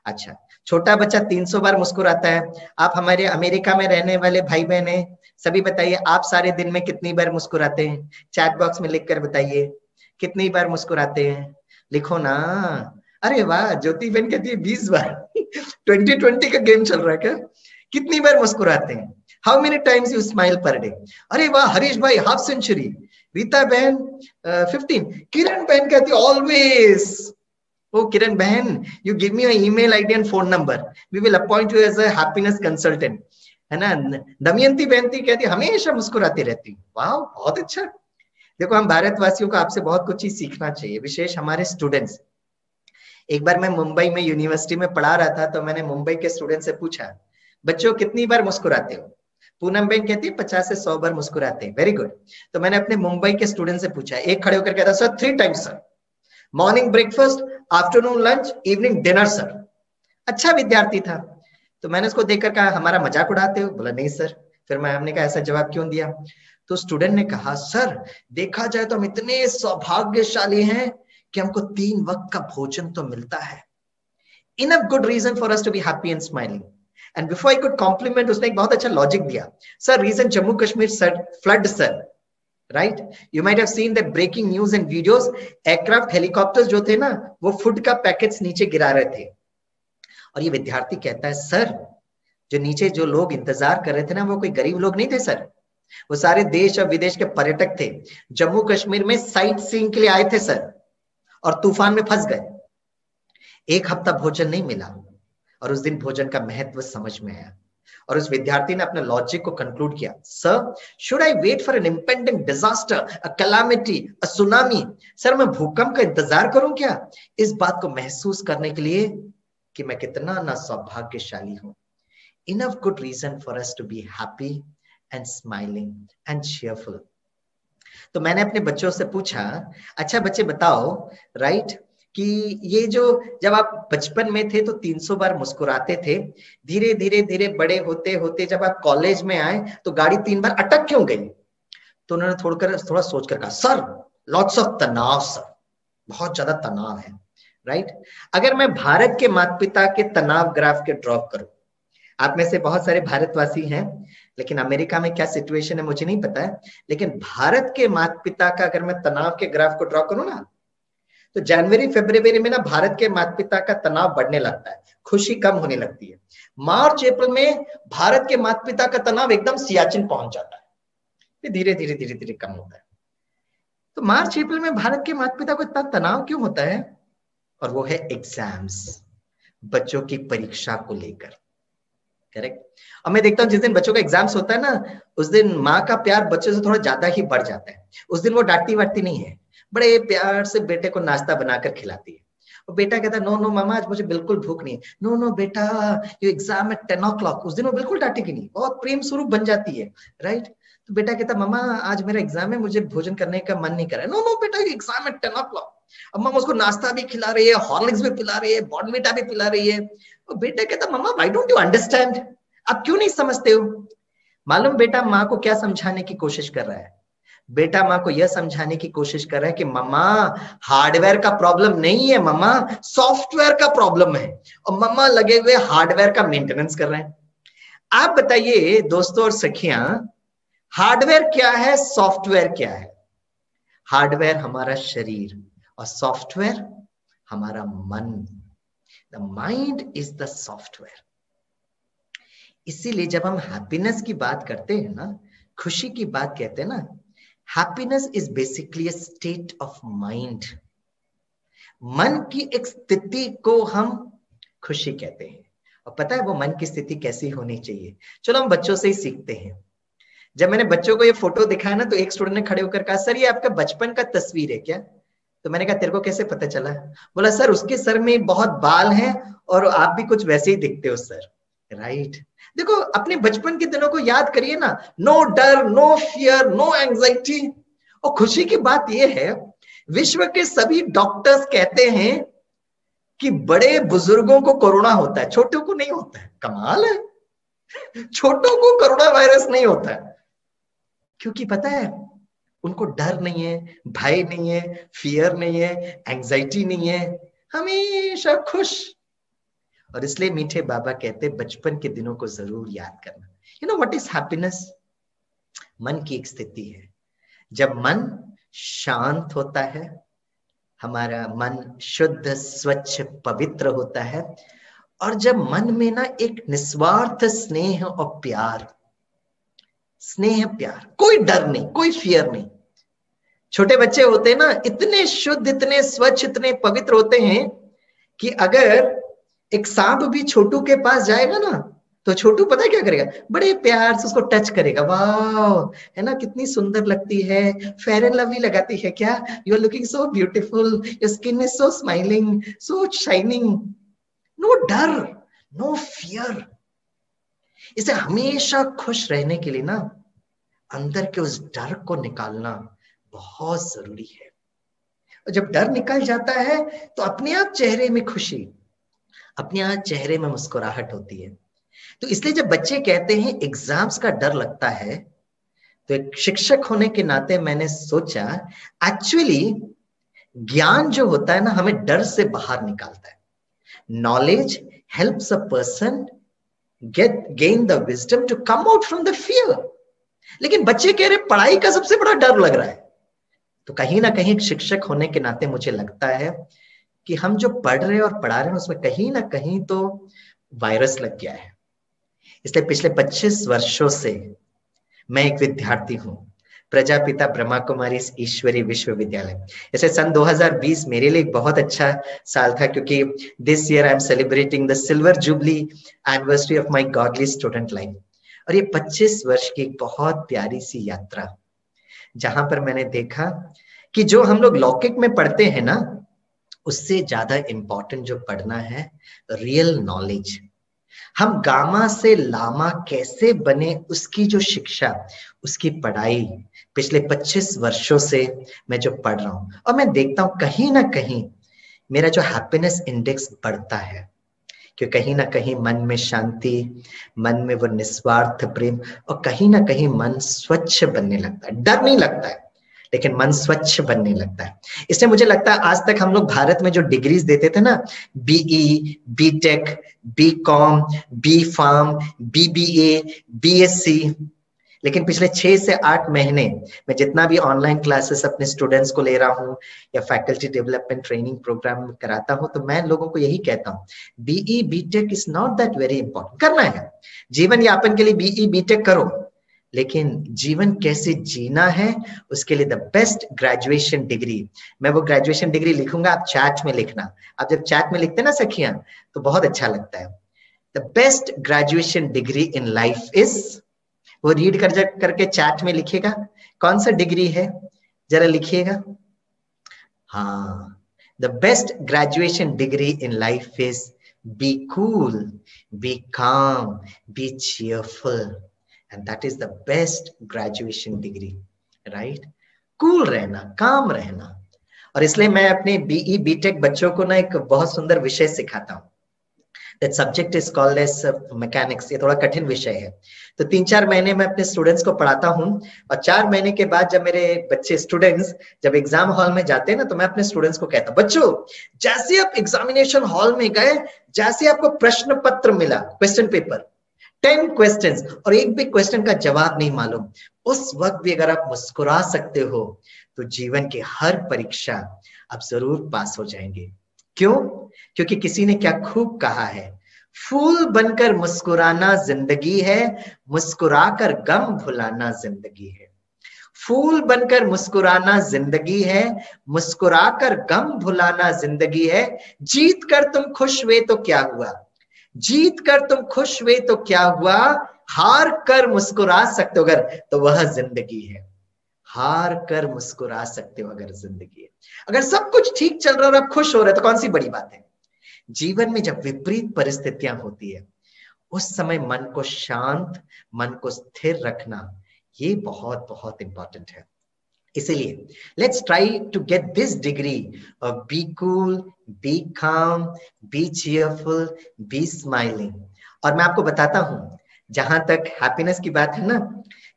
अच्छा, छोटा बच्चा 300 बार मुस्कुराता है। आप हमारे अमेरिका में रहने वाले भाई बहन हैं, सभी बताइए आप सारे दिन में कितनी बार मुस्कुराते हैं? चैट बॉक्स में लिखकर बताइए कितनी बार मुस्कुराते हैं, लिखो ना। अरे वाह, ज्योति बहन कहती है 20 बार 2020 का गेम चल रहा है क्या? कितनी बार मुस्कुराते हैं? How many times you smile per day? अरे वाह, हरीश भाई हाफ सेंचुरी। रीता बहन 15। किरण बहन कहती है ऑलवेज। ओ किरण बहन, you give me your email ID and phone number, we will appoint you as a happiness consultant, है ना। दमयंती बहन कहती है हमेशा मुस्कुराती रहती हूँ। वाह, बहुत अच्छा। देखो, हम भारतवासियों को आपसे बहुत कुछ चीज सीखना चाहिए, विशेष हमारे स्टूडेंट्स। एक बार मैं मुंबई में यूनिवर्सिटी में पढ़ा रहा था, तो मैंने मुंबई के स्टूडेंट से पूछा, बच्चों कितनी बार मुस्कुराते हो? पूनम बहन कहती है 50 से 100 बार मुस्कुराते हैं। Very good. तो मैंने अपने मुंबई के स्टूडेंट से पूछा, एक खड़े होकर कहता sir 3 times sir, morning breakfast, afternoon lunch, evening dinner sir. अच्छा विद्यार्थी था। तो मैंने उसको देखकर कहा हमारा मजाक उड़ाते हो? बोला नहीं सर। फिर हमने कहा ऐसा जवाब क्यों दिया? तो स्टूडेंट ने कहा सर देखा जाए तो हम इतने सौभाग्यशाली हैं कि हमको 3 वक्त का भोजन तो मिलता है। Enough good reason for us to be happy and smiling. And before I could compliment, उसने एक बहुत अच्छा लॉजिक दिया। Sir reason Jammu Kashmir sir flood sir, right? You might have seen the breaking news and videos, aircraft helicopters जो थे ना, वो food का पैकेट्स नीचे गिरा रहे थे। और ये विद्यार्थी कहता है सर जो नीचे जो लोग इंतजार कर रहे थे ना, वो कोई गरीब लोग नहीं थे सर, वो सारे देश और विदेश के पर्यटक थे, जम्मू कश्मीर में साइट सीइंग के लिए आए थे सर, और तूफान में फंस गए। 1 हफ्ता भोजन नहीं मिला, और उस दिन भोजन का महत्व समझ में आया। और उस विद्यार्थी ने अपने लॉजिक को कंक्लूड किया, sir should I wait for an impending disaster, a calamity, a tsunami? Sir मैं भूकंप का इंतजार करूं क्या इस बात को महसूस करने के लिए कि मैं कितना ना सौभाग्यशाली हूं? Enough good reason for us to be happy and smiling and cheerful। तो मैंने अपने बच्चों से पूछा, अच्छा बच्चे बताओ, राइट, कि ये जो जब आप बचपन में थे तो 300 बार मुस्कुराते थे, धीरे धीरे धीरे बड़े होते होते जब आप कॉलेज में आए तो गाड़ी 3 बार अटक क्यों गई? तो उन्होंने थोड़ा सोचकर कहा, सर लॉट्स ऑफ तनाव सर, बहुत ज्यादा तनाव है, राइट? अगर मैं भारत के माता पिता के तनाव ग्राफ के ड्रॉप करूं, आप में से बहुत सारे भारतवासी हैं, लेकिन अमेरिका में क्या सिचुएशन है मुझे नहीं पता है, लेकिन भारत के माता पिता का अगर मैं तनाव के ग्राफ को ड्रॉ करूं ना, तो जनवरी फरवरी में ना भारत के माता पिता का तनाव बढ़ने लगता है, खुशी कम होने लगती है। मार्च अप्रैल में भारत के माता पिता का तनाव एकदम सियाचिन पहुंच जाता है, फिर धीरे धीरे धीरे धीरे कम होता है। तो मार्च अप्रैल में भारत के माता पिता को इतना तनाव क्यों होता है? और वो है एग्जाम्स, बच्चों की परीक्षा को लेकर, करेक्ट? और मैं देखता हूँ जिस दिन बच्चों का एग्जाम्स होता है ना, उस दिन माँ का प्यार बच्चों से थोड़ा ज्यादा ही बढ़ जाता है। उस दिन वो डांटती वाटती नहीं है, बड़े प्यार से बेटे को नाश्ता बनाकर खिलाती है। और बेटा कहता है नो नो मामा आज मुझे बिल्कुल भूख नहीं है। नो नो बेटा ये एग्जाम है 10 o'clock। उस दिन वो बिल्कुल डांटेगी नहीं, बहुत प्रेम स्वरूप बन जाती है, राइट? तो बेटा कहता मामा आज मेरा एग्जाम है, मुझे भोजन करने का मन नहीं कर रहा है। नो नो बेटा ये एग्जाम है 10 o'clock। अब मामा उसको नाश्ता भी खिला रही है, हॉर्लिक्स भी पिला रही है, बॉर्नविटा भी पिला रही है। और बेटा कहता मामा व्हाई डोंट यू अंडरस्टैंड, आप क्यों नहीं समझते हो? मालूम बेटा माँ को क्या समझाने की कोशिश कर रहा है? बेटा माँ को यह समझाने की कोशिश कर रहा है कि मम्मा हार्डवेयर का प्रॉब्लम नहीं है, मम्मा सॉफ्टवेयर का प्रॉब्लम है, और मम्मा लगे हुए हार्डवेयर का मेंटेनेंस कर रहे हैं। आप बताइए दोस्तों और सखियां, हार्डवेयर क्या है, सॉफ्टवेयर क्या है? हार्डवेयर हमारा शरीर और सॉफ्टवेयर हमारा मन। The mind is the software. इसीलिए जब हम हैप्पीनेस की बात करते हैं ना, खुशी की बात कहते हैं ना, happiness is basically a state of mind. मन की एक स्थिति को हम खुशी कहते हैं। और पता है वो मन की स्थिति कैसी होनी चाहिए? चलो हम बच्चों से ही सीखते हैं। जब मैंने बच्चों को ये फोटो दिखाया ना, तो एक स्टूडेंट ने खड़े होकर कहा, सर ये आपका बचपन का तस्वीर है क्या? तो मैंने कहा तेरे को कैसे पता चला? बोला सर उसके सर में बहुत बाल हैं और आप भी कुछ वैसे ही दिखते हो सर। राइट। देखो अपने बचपन के दिनों को याद करिए ना, नो डर, नो फियर, नो एंजाइटी। और खुशी की बात यह है, विश्व के सभी डॉक्टर्स कहते हैं कि बड़े बुजुर्गों को कोरोना होता है, छोटों को नहीं होता है। कमाल है, छोटों को कोरोना वायरस नहीं होता है। क्योंकि पता है उनको डर नहीं है, भय नहीं है, फियर नहीं है, एंजाइटी नहीं है, हमेशा खुश। और इसलिए मीठे बाबा कहते बचपन के दिनों को जरूर याद करना। You know what is happiness? मन की एक स्थिति है। जब मन शांत होता है, हमारा मन शुद्ध, स्वच्छ, पवित्र होता है, और जब मन में ना एक निस्वार्थ स्नेह और प्यार, स्नेह प्यार, कोई डर नहीं, कोई फियर नहीं। छोटे बच्चे होते हैं ना, इतने शुद्ध, इतने स्वच्छ, इतने पवित्र होते हैं कि अगर एक सांप भी छोटू के पास जाएगा ना, तो छोटू पता है क्या करेगा? बड़े प्यार से उसको टच करेगा। वाह, है ना, कितनी सुंदर लगती है, फेयर एंड लवली लगाती है क्या, you are looking so beautiful, your skin is so smiling, so shining. No डर, नो फियर। इसे हमेशा खुश रहने के लिए ना, अंदर के उस डर को निकालना बहुत जरूरी है। और जब डर निकल जाता है तो अपने आप चेहरे में खुशी, अपने आप चेहरे में मुस्कुराहट होती है। तो इसलिए जब बच्चे कहते हैं एग्जाम्स का डर लगता है, तो एक शिक्षक होने के नाते मैंने सोचा, एक्चुअली ज्ञान जो होता है ना, हमें डर से बाहर निकालता है। Knowledge helps a person gain the wisdom to come out from the fear. लेकिन बच्चे कह रहे पढ़ाई का सबसे बड़ा डर लग रहा है। तो कहीं ना कहीं एक शिक्षक होने के नाते मुझे लगता है कि हम जो पढ़ रहे हैं और पढ़ा रहे हैं उसमें कहीं ना कहीं तो वायरस लग गया है। इसलिए पिछले 25 वर्षों से मैं एक विद्यार्थी हूं प्रजापिता ब्रह्मा कुमारी ईश्वरी विश्वविद्यालय। जैसे सन 2020 मेरे लिए एक बहुत अच्छा साल था, क्योंकि this year I am celebrating the silver jubilee anniversary of my godly student life. और ये 25 वर्ष की एक बहुत प्यारी सी यात्रा, जहां पर मैंने देखा कि जो हम लोग लौकिक में पढ़ते हैं ना, उससे ज्यादा इंपॉर्टेंट जो पढ़ना है रियल नॉलेज। हम गामा से लामा कैसे बने, उसकी जो शिक्षा, उसकी पढ़ाई पिछले 25 वर्षों से मैं जो पढ़ रहा हूं, और मैं देखता हूं कहीं ना कहीं मेरा जो हैप्पीनेस इंडेक्स बढ़ता है। क्योंकि कहीं ना कहीं मन में शांति, मन में वो निस्वार्थ प्रेम, और कहीं ना कहीं मन स्वच्छ बनने लगता है। डर नहीं लगता है, लेकिन मन स्वच्छ बनने लगता है। इसलिए मुझे लगता है आज तक हम लोग भारत में जो डिग्रीज देते थे ना, BE, BTech, BCom, B pharm, BBA, BSc, लेकिन पिछले 6 से 8 महीने मैं जितना भी ऑनलाइन क्लासेस अपने स्टूडेंट्स को ले रहा हूँ या फैकल्टी डेवलपमेंट ट्रेनिंग प्रोग्राम कराता हूँ, तो मैं लोगों को यही कहता हूँ, BE BTech is not that very important. करना है जीवन यापन के लिए बीई बीटेक करो, लेकिन जीवन कैसे जीना है उसके लिए द बेस्ट ग्रेजुएशन डिग्री, मैं वो ग्रेजुएशन डिग्री लिखूंगा, आप चैट में लिखना। आप जब चैट में लिखते ना सखियां, तो बहुत अच्छा लगता है। The best graduation degree in life is, वो रीड करके चैट में लिखिएगा कौन सा डिग्री है, जरा लिखिएगा। हाँ, the best graduation degree in life is be cool, be calm, be cheerful, and that is the best graduation degree. Right, cool रहना, काम रहना। और इसलिए मैं अपने बीई बीटेक बच्चों को ना एक बहुत सुंदर विषय सिखाता हूँ। That subject is called as mechanics। ये थोड़ा कठिन विषय है। तो 3-4 महीने मैं अपने स्टूडेंट्स को पढ़ाता हूँ, और 4 महीने के बाद जब मेरे बच्चे स्टूडेंट्स जब एग्जाम हॉल में जाते हैं ना, तो मैं अपने स्टूडेंट्स को कहता हूँ, बच्चों जैसे आप एग्जामिनेशन हॉल में गए, जैसे आपको प्रश्न पत्र मिला, क्वेश्चन पेपर, 10 क्वेश्चंस, और एक भी क्वेश्चन का जवाब नहीं मालूम, उस वक्त भी अगर आप मुस्कुरा सकते हो तो जीवन की हर परीक्षा आप जरूर पास हो जाएंगे। क्यों? क्योंकि किसी ने क्या खूब कहा है, फूल बनकर मुस्कुराना जिंदगी है, मुस्कुराकर गम भुलाना जिंदगी है। फूल बनकर मुस्कुराना जिंदगी है, मुस्कुराकर गम भुलाना जिंदगी है। जीत कर तुम खुश हुए तो क्या हुआ, जीत कर तुम खुश हुए तो क्या हुआ, हार कर मुस्कुरा सकते हो अगर तो वह जिंदगी है। हार कर मुस्कुरा सकते हो अगर जिंदगी है। अगर सब कुछ ठीक चल रहा है और आप खुश हो रहे हो तो कौन सी बड़ी बात है। जीवन में जब विपरीत परिस्थितियां होती है उस समय मन को शांत, मन को स्थिर रखना ये बहुत बहुत इंपॉर्टेंट है। इसीलिए let's try to get this degree of be cool, be calm, be cheerful, be smiling. और मैं आपको बताता हूं, जहां तक हैप्पीनेस की बात है ना,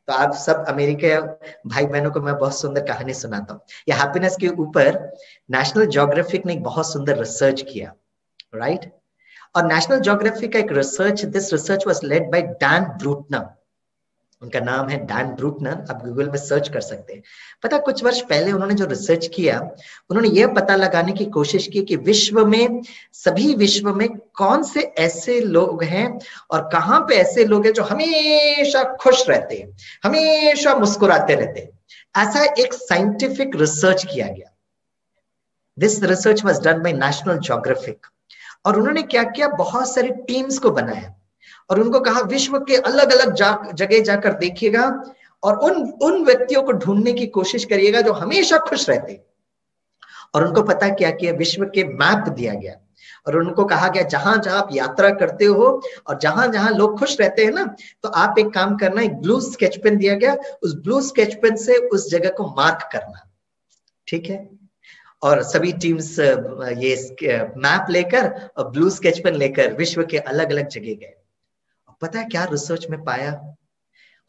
तो आप सब अमेरिका भाई बहनों को मैं बहुत सुंदर कहानी सुनाता हूँ। ये हैप्पीनेस के ऊपर नेशनल ज्योग्राफिक ने एक बहुत सुंदर रिसर्च किया, राइट। और नेशनल ज्योग्राफिक का एक research, this research was led by Dan Buettner. उनका नाम है डैन ब्रूटनर, आप गूगल में सर्च कर सकते हैं। पता कुछ वर्ष पहले उन्होंने जो रिसर्च किया, उन्होंने यह पता लगाने की कोशिश की कि विश्व में, सभी विश्व में कौन से ऐसे लोग हैं और कहां पे ऐसे लोग हैं जो हमेशा खुश रहते हैं, हमेशा मुस्कुराते रहते हैं। ऐसा एक साइंटिफिक रिसर्च किया गया। This research was done by national geographic. और उन्होंने क्या किया, बहुत सारी टीम्स को बनाया और उनको कहा विश्व के अलग अलग जगह जाकर देखिएगा और उन व्यक्तियों को ढूंढने की कोशिश करिएगा जो हमेशा खुश रहते। और उनको पता क्या किया, विश्व के मैप दिया गया और उनको कहा गया जहां जहां आप यात्रा करते हो और जहां जहां लोग खुश रहते हैं ना, तो आप एक काम करना, एक ब्लू स्केच पेन दिया गया, उस ब्लू स्केच पेन से उस जगह को मार्क करना, ठीक है। और सभी टीम्स ये मैप लेकर और ब्लू स्केच पेन लेकर विश्व के अलग अलग जगह गए। पता है क्या रिसर्च में पाया,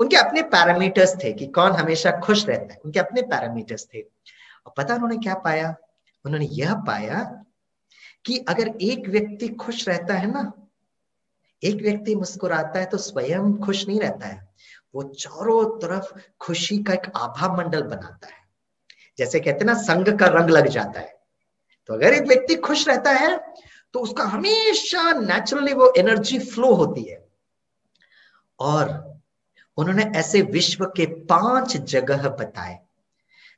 उनके अपने पैरामीटर्स थे कि कौन हमेशा खुश रहता है, उनके अपने पैरामीटर्स थे। और पता उन्होंने क्या पाया, उन्होंने यह पाया कि अगर एक व्यक्ति खुश रहता है ना, एक व्यक्ति मुस्कुराता है तो स्वयं खुश नहीं रहता है, वो चारों तरफ खुशी का एक आभा मंडल बनाता है। जैसे कहते हैं ना, संग का रंग लग जाता है। तो अगर एक व्यक्ति खुश रहता है तो उसका हमेशा नेचुरली वो एनर्जी फ्लो होती है। और उन्होंने ऐसे विश्व के 5 जगह बताए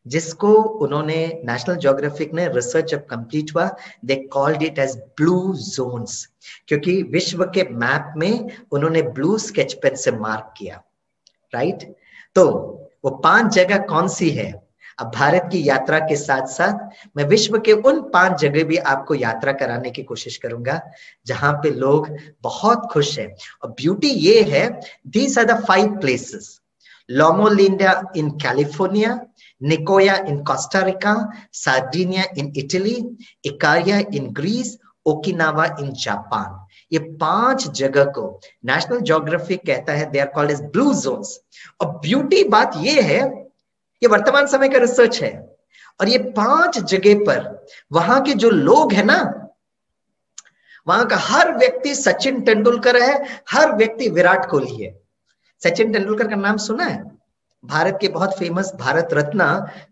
जिसको उन्होंने, नेशनल ज्योग्राफिक ने रिसर्च जब कंप्लीट हुआ, they called it as blue zones, क्योंकि विश्व के मैप में उन्होंने ब्लू स्केच पेन से मार्क किया, राइट। तो वो 5 जगह कौन सी है, अब भारत की यात्रा के साथ साथ मैं विश्व के उन 5 जगह भी आपको यात्रा कराने की कोशिश करूंगा जहां पे लोग बहुत खुश हैं। और ब्यूटी ये है, these are the 5 places: Loma Linda in California, Nicoya in Costa Rica, Sardinia in Italy, Ikaria in Greece, Okinawa in Japan. ये 5 जगह को नेशनल ज्योग्राफिक कहता है, they are called as blue zones. और ब्यूटी बात ये है, ये वर्तमान समय का रिसर्च है, और ये 5 जगह पर वहां के जो लोग हैं ना, वहां का हर व्यक्ति सचिन तेंदुलकर है, हर व्यक्ति विराट कोहली है। सचिन तेंदुलकर का नाम सुना है, भारत के बहुत फेमस भारत रत्न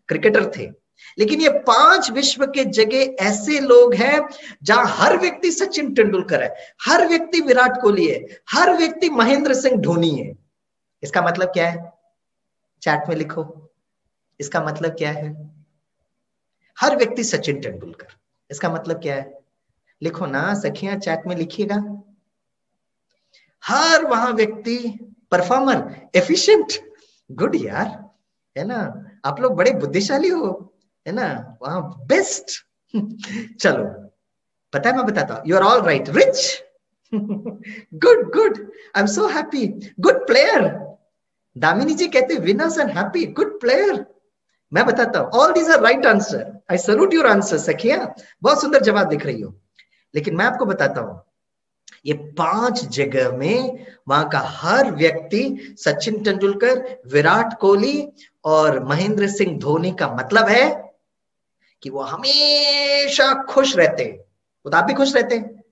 क्रिकेटर थे। लेकिन ये 5 विश्व के जगह ऐसे लोग हैं जहां हर व्यक्ति सचिन तेंदुलकर है, हर व्यक्ति विराट कोहली है, हर व्यक्ति महेंद्र सिंह धोनी है। इसका मतलब क्या है, चैट में लिखो, इसका मतलब क्या है। हर व्यक्ति सचिन तेंदुलकर, इसका मतलब क्या है, लिखो ना सखियां, चैट में लिखिएगा। हर वहां व्यक्ति परफॉर्मर, एफिशिएंट, गुड यार, है ना, आप लोग बड़े बुद्धिशाली हो, है ना, वहां बेस्ट। चलो, पता है मैं बताता हूं, you are all right, rich, good good, I am so happy, good player. Damini ji कहते winners and happy, good player. मैं बताता हूं, all these are right answer, I salute your answer सखिया, बहुत सुंदर जवाब दिख रही हो। लेकिन मैं आपको बताता हूं, ये 5 जगह में वहां का हर व्यक्ति सचिन तेंदुलकर, विराट कोहली और महेंद्र सिंह धोनी का मतलब है कि वो हमेशा खुश रहते हैं। तो आप भी खुश रहते हैं,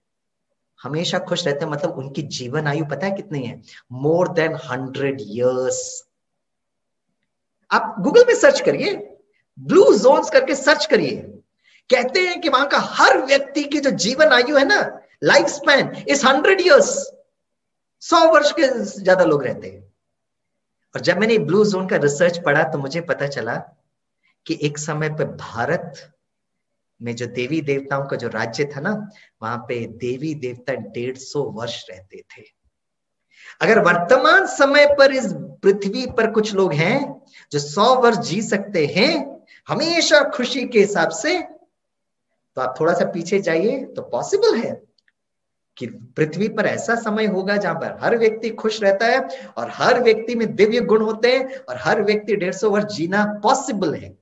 हमेशा खुश रहते हैं, मतलब उनकी जीवन आयु पता है कितनी है, मोर देन 100 years। आप गूगल में सर्च करिए, ब्लू जोन्स करके सर्च करिए। कहते हैं कि वहां का हर व्यक्ति की जो जीवन आयु है ना, लाइफ स्पैन इज 100 ईयर्स, 100 वर्ष के ज्यादा लोग रहते हैं। और जब मैंने ब्लू जोन का रिसर्च पढ़ा तो मुझे पता चला कि एक समय पर भारत में जो देवी देवताओं का जो राज्य था ना, वहां पे देवी देवता 150 वर्ष रहते थे। अगर वर्तमान समय पर इस पृथ्वी पर कुछ लोग हैं जो 100 वर्ष जी सकते हैं हमेशा खुशी के हिसाब से, तो आप थोड़ा सा पीछे जाइए तो पॉसिबल है कि पृथ्वी पर ऐसा समय होगा जहां पर हर व्यक्ति खुश रहता है और हर व्यक्ति में दिव्य गुण होते हैं और हर व्यक्ति 150 वर्ष जीना पॉसिबल है।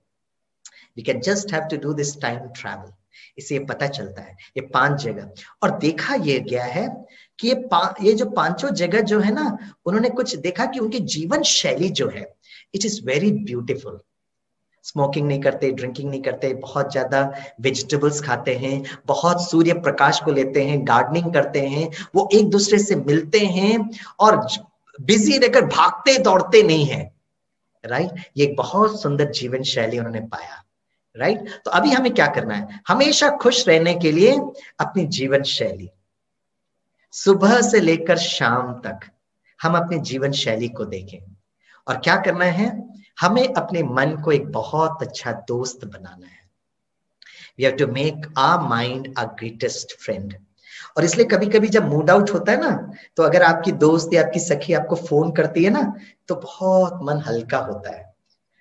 We can just have to do this time travel. इसे पता चलता है ये 5 जगह, और देखा ये गया है कि ये जो 5 जगह जो है ना, उन्होंने कुछ देखा कि उनकी जीवन शैली जो है it is very beautiful. Smoking नहीं करते, ड्रिंकिंग नहीं करते, बहुत ज्यादा वेजिटेबल्स खाते हैं, बहुत सूर्य प्रकाश को लेते हैं, गार्डनिंग करते हैं, वो एक दूसरे से मिलते हैं और बिजी रहकर भागते दौड़ते नहीं है। राइट, ये एक बहुत सुंदर जीवन शैली उन्होंने पाया। राइट, तो अभी हमें क्या करना है, हमेशा खुश रहने के लिए अपनी जीवन शैली सुबह से लेकर शाम तक हम अपनी जीवन शैली को देखें। और क्या करना है, हमें अपने मन को एक बहुत अच्छा दोस्त बनाना है। We have to make our mind our greatest friend. और इसलिए कभी कभी जब मूड आउट होता है ना, तो अगर आपकी दोस्त या आपकी सखी आपको फोन करती है ना, तो बहुत मन हल्का होता है।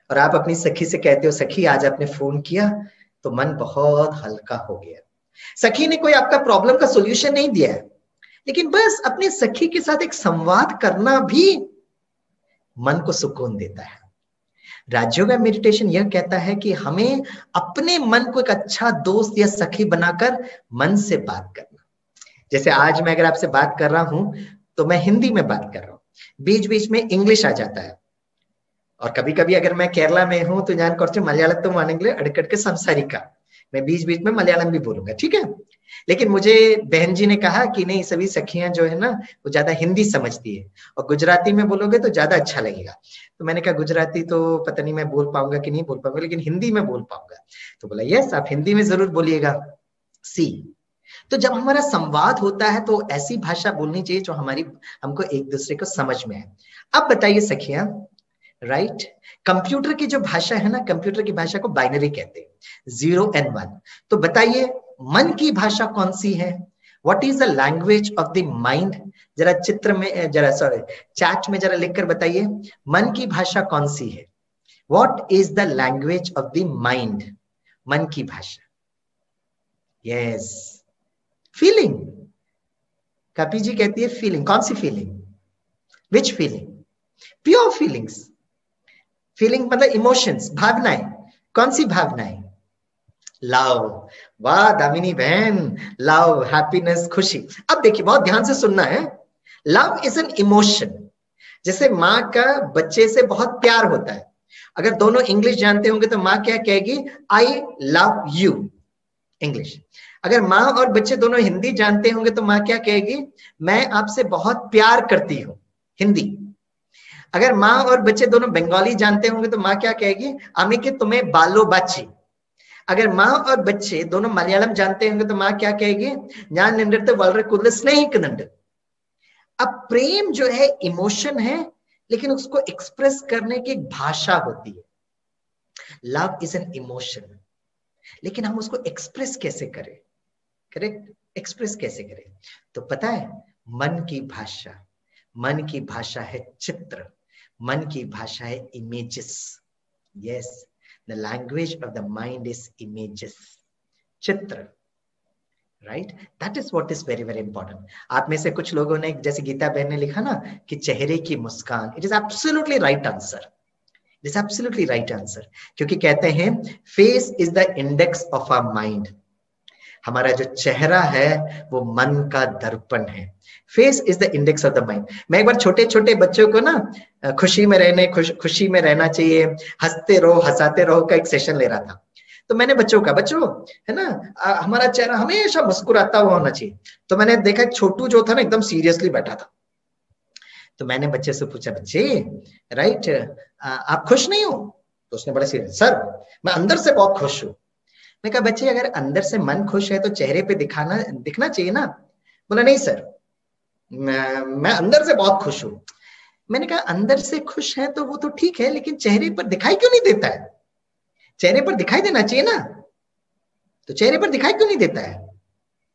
और आप अपनी सखी से कहते हो, सखी आज आपने फोन किया तो मन बहुत हल्का हो गया। सखी ने कोई आपका प्रॉब्लम का सोल्यूशन नहीं दिया है, लेकिन बस अपनी सखी के साथ एक संवाद करना भी मन को सुकून देता है। राजयोगा मेडिटेशन यह कहता है कि हमें अपने मन को एक अच्छा दोस्त या सखी बनाकर मन से बात करना। जैसे आज मैं अगर आपसे बात कर रहा हूं तो मैं हिंदी में बात कर रहा हूं, बीच बीच में इंग्लिश आ जाता है, और कभी कभी अगर मैं केरला में हूं तो जान कर मलयालम आने अड़कट के संसारिका, मैं बीच बीच में मलयालम भी बोलूंगा, ठीक है। लेकिन मुझे बहन जी ने कहा कि नहीं, सभी सखियां जो है ना वो ज्यादा हिंदी समझती है और गुजराती में बोलोगे तो ज्यादा अच्छा लगेगा। तो मैंने कहा गुजराती तो पता नहीं मैं बोल पाऊंगा कि नहीं बोल पाऊंगा, लेकिन हिंदी में बोल पाऊंगा। तो बोला यस, आप हिंदी में जरूर बोलिएगा। सी, तो जब हमारा संवाद होता है तो ऐसी भाषा बोलनी चाहिए जो हमको एक दूसरे को समझ में आए। अब बताइए सखियां, राइट, कंप्यूटर की जो भाषा है ना, कंप्यूटर की भाषा को बाइनरी कहते हैं, 0 and 1। तो बताइए मन की भाषा कौन सी है? What is the language of the mind? जरा चित्र में, जरा सॉरी चैट में जरा लिखकर बताइए, मन की भाषा कौन सी है? What is the language of the mind? मन की भाषा, यस, फीलिंग। कपी जी कहती है फीलिंग। कौन सी फीलिंग? विच फीलिंग? Pure feelings. फीलिंग मतलब इमोशंस, भावनाएं। कौन सी भावनाएं? लव। वाह दामिनी बहन, लव, हैप्पीनेस, खुशी। अब देखिए बहुत ध्यान से सुनना है। Love is an emotion. जैसे माँ का बच्चे से बहुत प्यार होता है, अगर दोनों इंग्लिश जानते होंगे तो माँ क्या कहेगी? I love you, English. अगर माँ और बच्चे दोनों हिंदी जानते होंगे तो माँ क्या कहेगी? मैं आपसे बहुत प्यार करती हूँ, हिंदी। अगर माँ और बच्चे दोनों बंगाली जानते होंगे तो माँ क्या कहेगी? आमी के तुम्हें बालो बाची। अगर माँ और बच्चे दोनों मलयालम जानते होंगे तो माँ क्या कहेगी? ज्ञान निंदते वल्र कुल स्नेही कनंड। अब प्रेम जो है इमोशन है, लेकिन उसको एक्सप्रेस करने की एक भाषा होती है। लव इज एन इमोशन, लेकिन हम उसको एक्सप्रेस कैसे करें? करेक्ट, एक्सप्रेस कैसे करें? तो पता है, मन की भाषा, मन की भाषा है चित्र, मन की भाषा है images. Yes, the language of the mind is images, चित्र। Right, that is what is very very important. आप में से कुछ लोगों ने, जैसे गीता बहन ने लिखा ना कि चेहरे की मुस्कान, it is absolutely right answer. It is absolutely right answer, क्योंकि कहते हैं face is the index of our mind. हमारा जो चेहरा है वो मन का दर्पण है। Face is the index of the mind. मैं एक बार छोटे छोटे बच्चों को ना खुशी में रहना चाहिए, हंसते रहो, हंसाते रहो का एक सेशन ले रहा था। तो मैंने बच्चों है ना, हमारा चेहरा हमेशा मुस्कुराता हुआ होना चाहिए। तो मैंने देखा छोटू जो था ना एकदम सीरियसली बैठा था। तो मैंने बच्चे से पूछा, बच्चे राइट आप खुश नहीं हो? तो उसने बड़ा सीरियस, सर मैं अंदर से बहुत खुश हूं। मैं कहा बच्चे अगर अंदर से मन खुश है तो चेहरे पे दिखना चाहिए ना। बोला नहीं सर, मैं अंदर से बहुत खुश हूं। मैंने कहा अंदर से खुश है तो वो तो ठीक है, लेकिन चेहरे पर दिखाई क्यों नहीं देता है? चेहरे पर दिखाई देना चाहिए ना, तो चेहरे पर दिखाई क्यों नहीं देता है?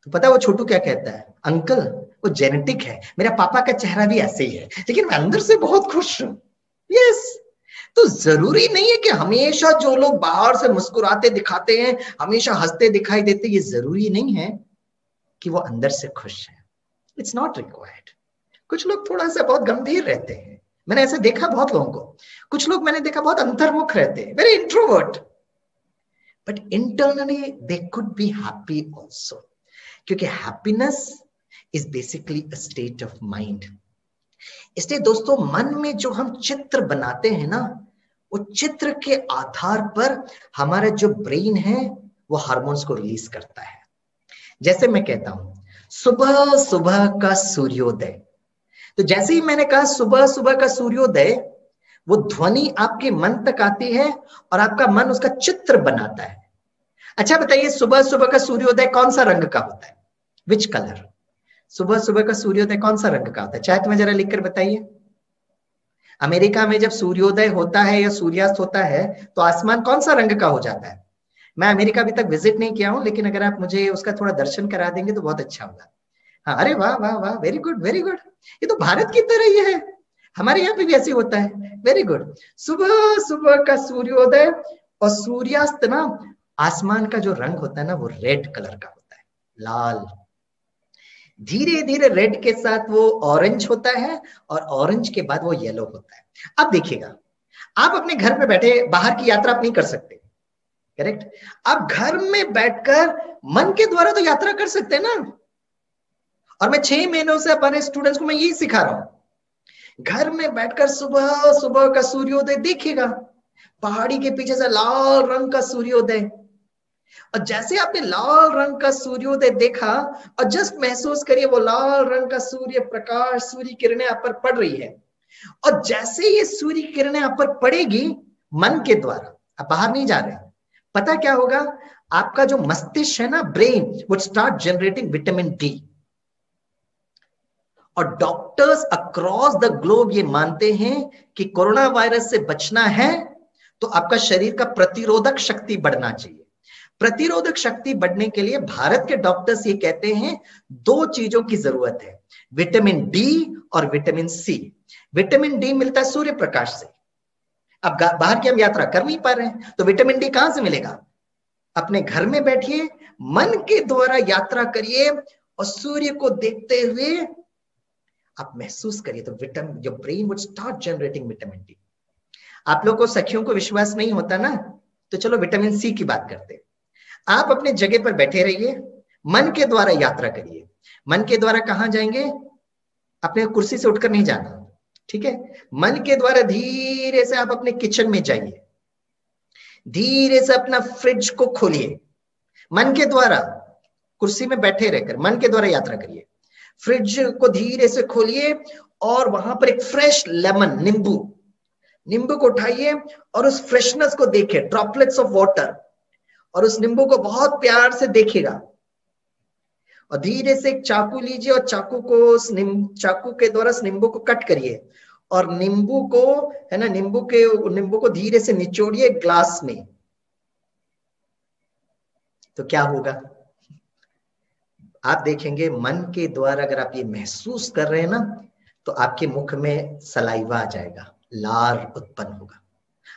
तो पता वो छोटू क्या कहता है, अंकल वो जेनेटिक है, मेरा पापा का चेहरा भी ऐसे ही है, लेकिन मैं अंदर से बहुत खुश हूं। यस, तो जरूरी नहीं है कि हमेशा जो लोग बाहर से मुस्कुराते दिखाते हैं, हमेशा हंसते दिखाई देते, ये जरूरी नहीं है कि वो अंदर से खुश है। It's not required. कुछ लोग थोड़ा सा बहुत गंभीर रहते हैं, मैंने ऐसे देखा बहुत लोगों को। कुछ लोग मैंने देखा बहुत अंतर्मुख रहते हैं, very introvert, but internally they could be happy also, क्योंकि happiness is basically a state of mind. इसलिए दोस्तों, मन में जो हम चित्र बनाते हैं ना, वो चित्र के आधार पर हमारा जो ब्रेन है वो हार्मोन्स को रिलीज करता है। जैसे मैं कहता हूं सुबह सुबह का सूर्योदय, तो जैसे ही मैंने कहा सुबह सुबह का सूर्योदय, वो ध्वनि आपके मन तक आती है और आपका मन उसका चित्र बनाता है। अच्छा बताइए, सुबह सुबह का सूर्योदय कौन सा रंग का होता है? Which colour? सुबह सुबह का सूर्योदय कौन सा रंग का होता है? चाहे तुम्हें जरा लिखकर बताइए। अमेरिका में जब सूर्योदय होता है या सूर्यास्त होता है तो आसमान कौन सा रंग का हो जाता है? मैं अमेरिका अभी तक विजिट नहीं किया हूं, लेकिन अगर आप मुझे उसका थोड़ा दर्शन करा देंगे तो बहुत अच्छा होगा। हाँ, अरे वाह वाह वाह, वेरी गुड वेरी गुड, ये तो भारत की तरह ही है, हमारे यहाँ पे भी ऐसे होता है। Very good. सुबह सुबह का सूर्योदय और सूर्यास्त ना, आसमान का जो रंग होता है ना, वो रेड कलर का होता है, लाल। धीरे धीरे रेड के साथ वो ऑरेंज होता है और ऑरेंज के बाद वो येलो होता है। अब देखिएगा, आप अपने घर पे बैठे बाहर की यात्रा आप नहीं कर सकते, करेक्ट? आप घर में बैठकर मन के द्वारा तो यात्रा कर सकते हैं ना। और मैं 6 महीनों से अपने स्टूडेंट्स को मैं यही सिखा रहा हूं, घर में बैठकर सुबह सुबह का सूर्योदय देखिएगा, पहाड़ी के पीछे से लाल रंग का सूर्योदय, और जैसे आपने लाल रंग का सूर्योदय देखा और जस्ट महसूस करिए वो लाल रंग का सूर्य प्रकाश, सूर्य किरणें आप पर पड़ रही है, और जैसे ये सूर्य किरणें आप पर पड़ेगी मन के द्वारा, आप बाहर नहीं जा रहे, पता क्या होगा? आपका जो मस्तिष्क है ना, brain, would start generating vitamin D. और डॉक्टर्स अक्रॉस द ग्लोब ये मानते हैं कि कोरोना वायरस से बचना है तो आपका शरीर का प्रतिरोधक शक्ति बढ़ना चाहिए। प्रतिरोधक शक्ति बढ़ने के लिए भारत के डॉक्टर्स ये कहते हैं 2 चीजों की जरूरत है, विटामिन डी और विटामिन सी। विटामिन डी मिलता है सूर्य प्रकाश से। अब बाहर की हम यात्रा कर नहीं पा रहे हैं तो विटामिन डी कहां से मिलेगा? अपने घर में बैठिए, मन के द्वारा यात्रा करिए और सूर्य को देखते हुए आप महसूस करिए, तो vitamin, your brain would start generating vitamin D. आप लोगों को सखियों को विश्वास नहीं होता ना, तो चलो विटामिन सी की बात करते हैं। आप अपने जगह पर बैठे रहिए, मन के द्वारा यात्रा करिए। मन के द्वारा कहां जाएंगे? अपने कुर्सी से उठकर नहीं जाना, ठीक है? मन के द्वारा धीरे से आप अपने किचन में जाइए, धीरे से अपना फ्रिज को खोलिए, मन के द्वारा कुर्सी में बैठे रहकर मन के द्वारा यात्रा करिए। फ्रिज को धीरे से खोलिए और वहां पर एक फ्रेश लेमन, नींबू को उठाइए और उस फ्रेशनेस को देखिए, ड्रॉपलेट्स ऑफ वाटर, और उस नींबू को बहुत प्यार से देखिएगा। और धीरे से एक चाकू लीजिए और चाकू के द्वारा उस नींबू को कट करिए, और नींबू को, है ना, नींबू को धीरे से निचोड़िए ग्लास में। तो क्या होगा? आप देखेंगे मन के द्वारा अगर आप ये महसूस कर रहे हैं ना, तो आपके मुख में सलाइवा आ जाएगा, लार उत्पन्न होगा।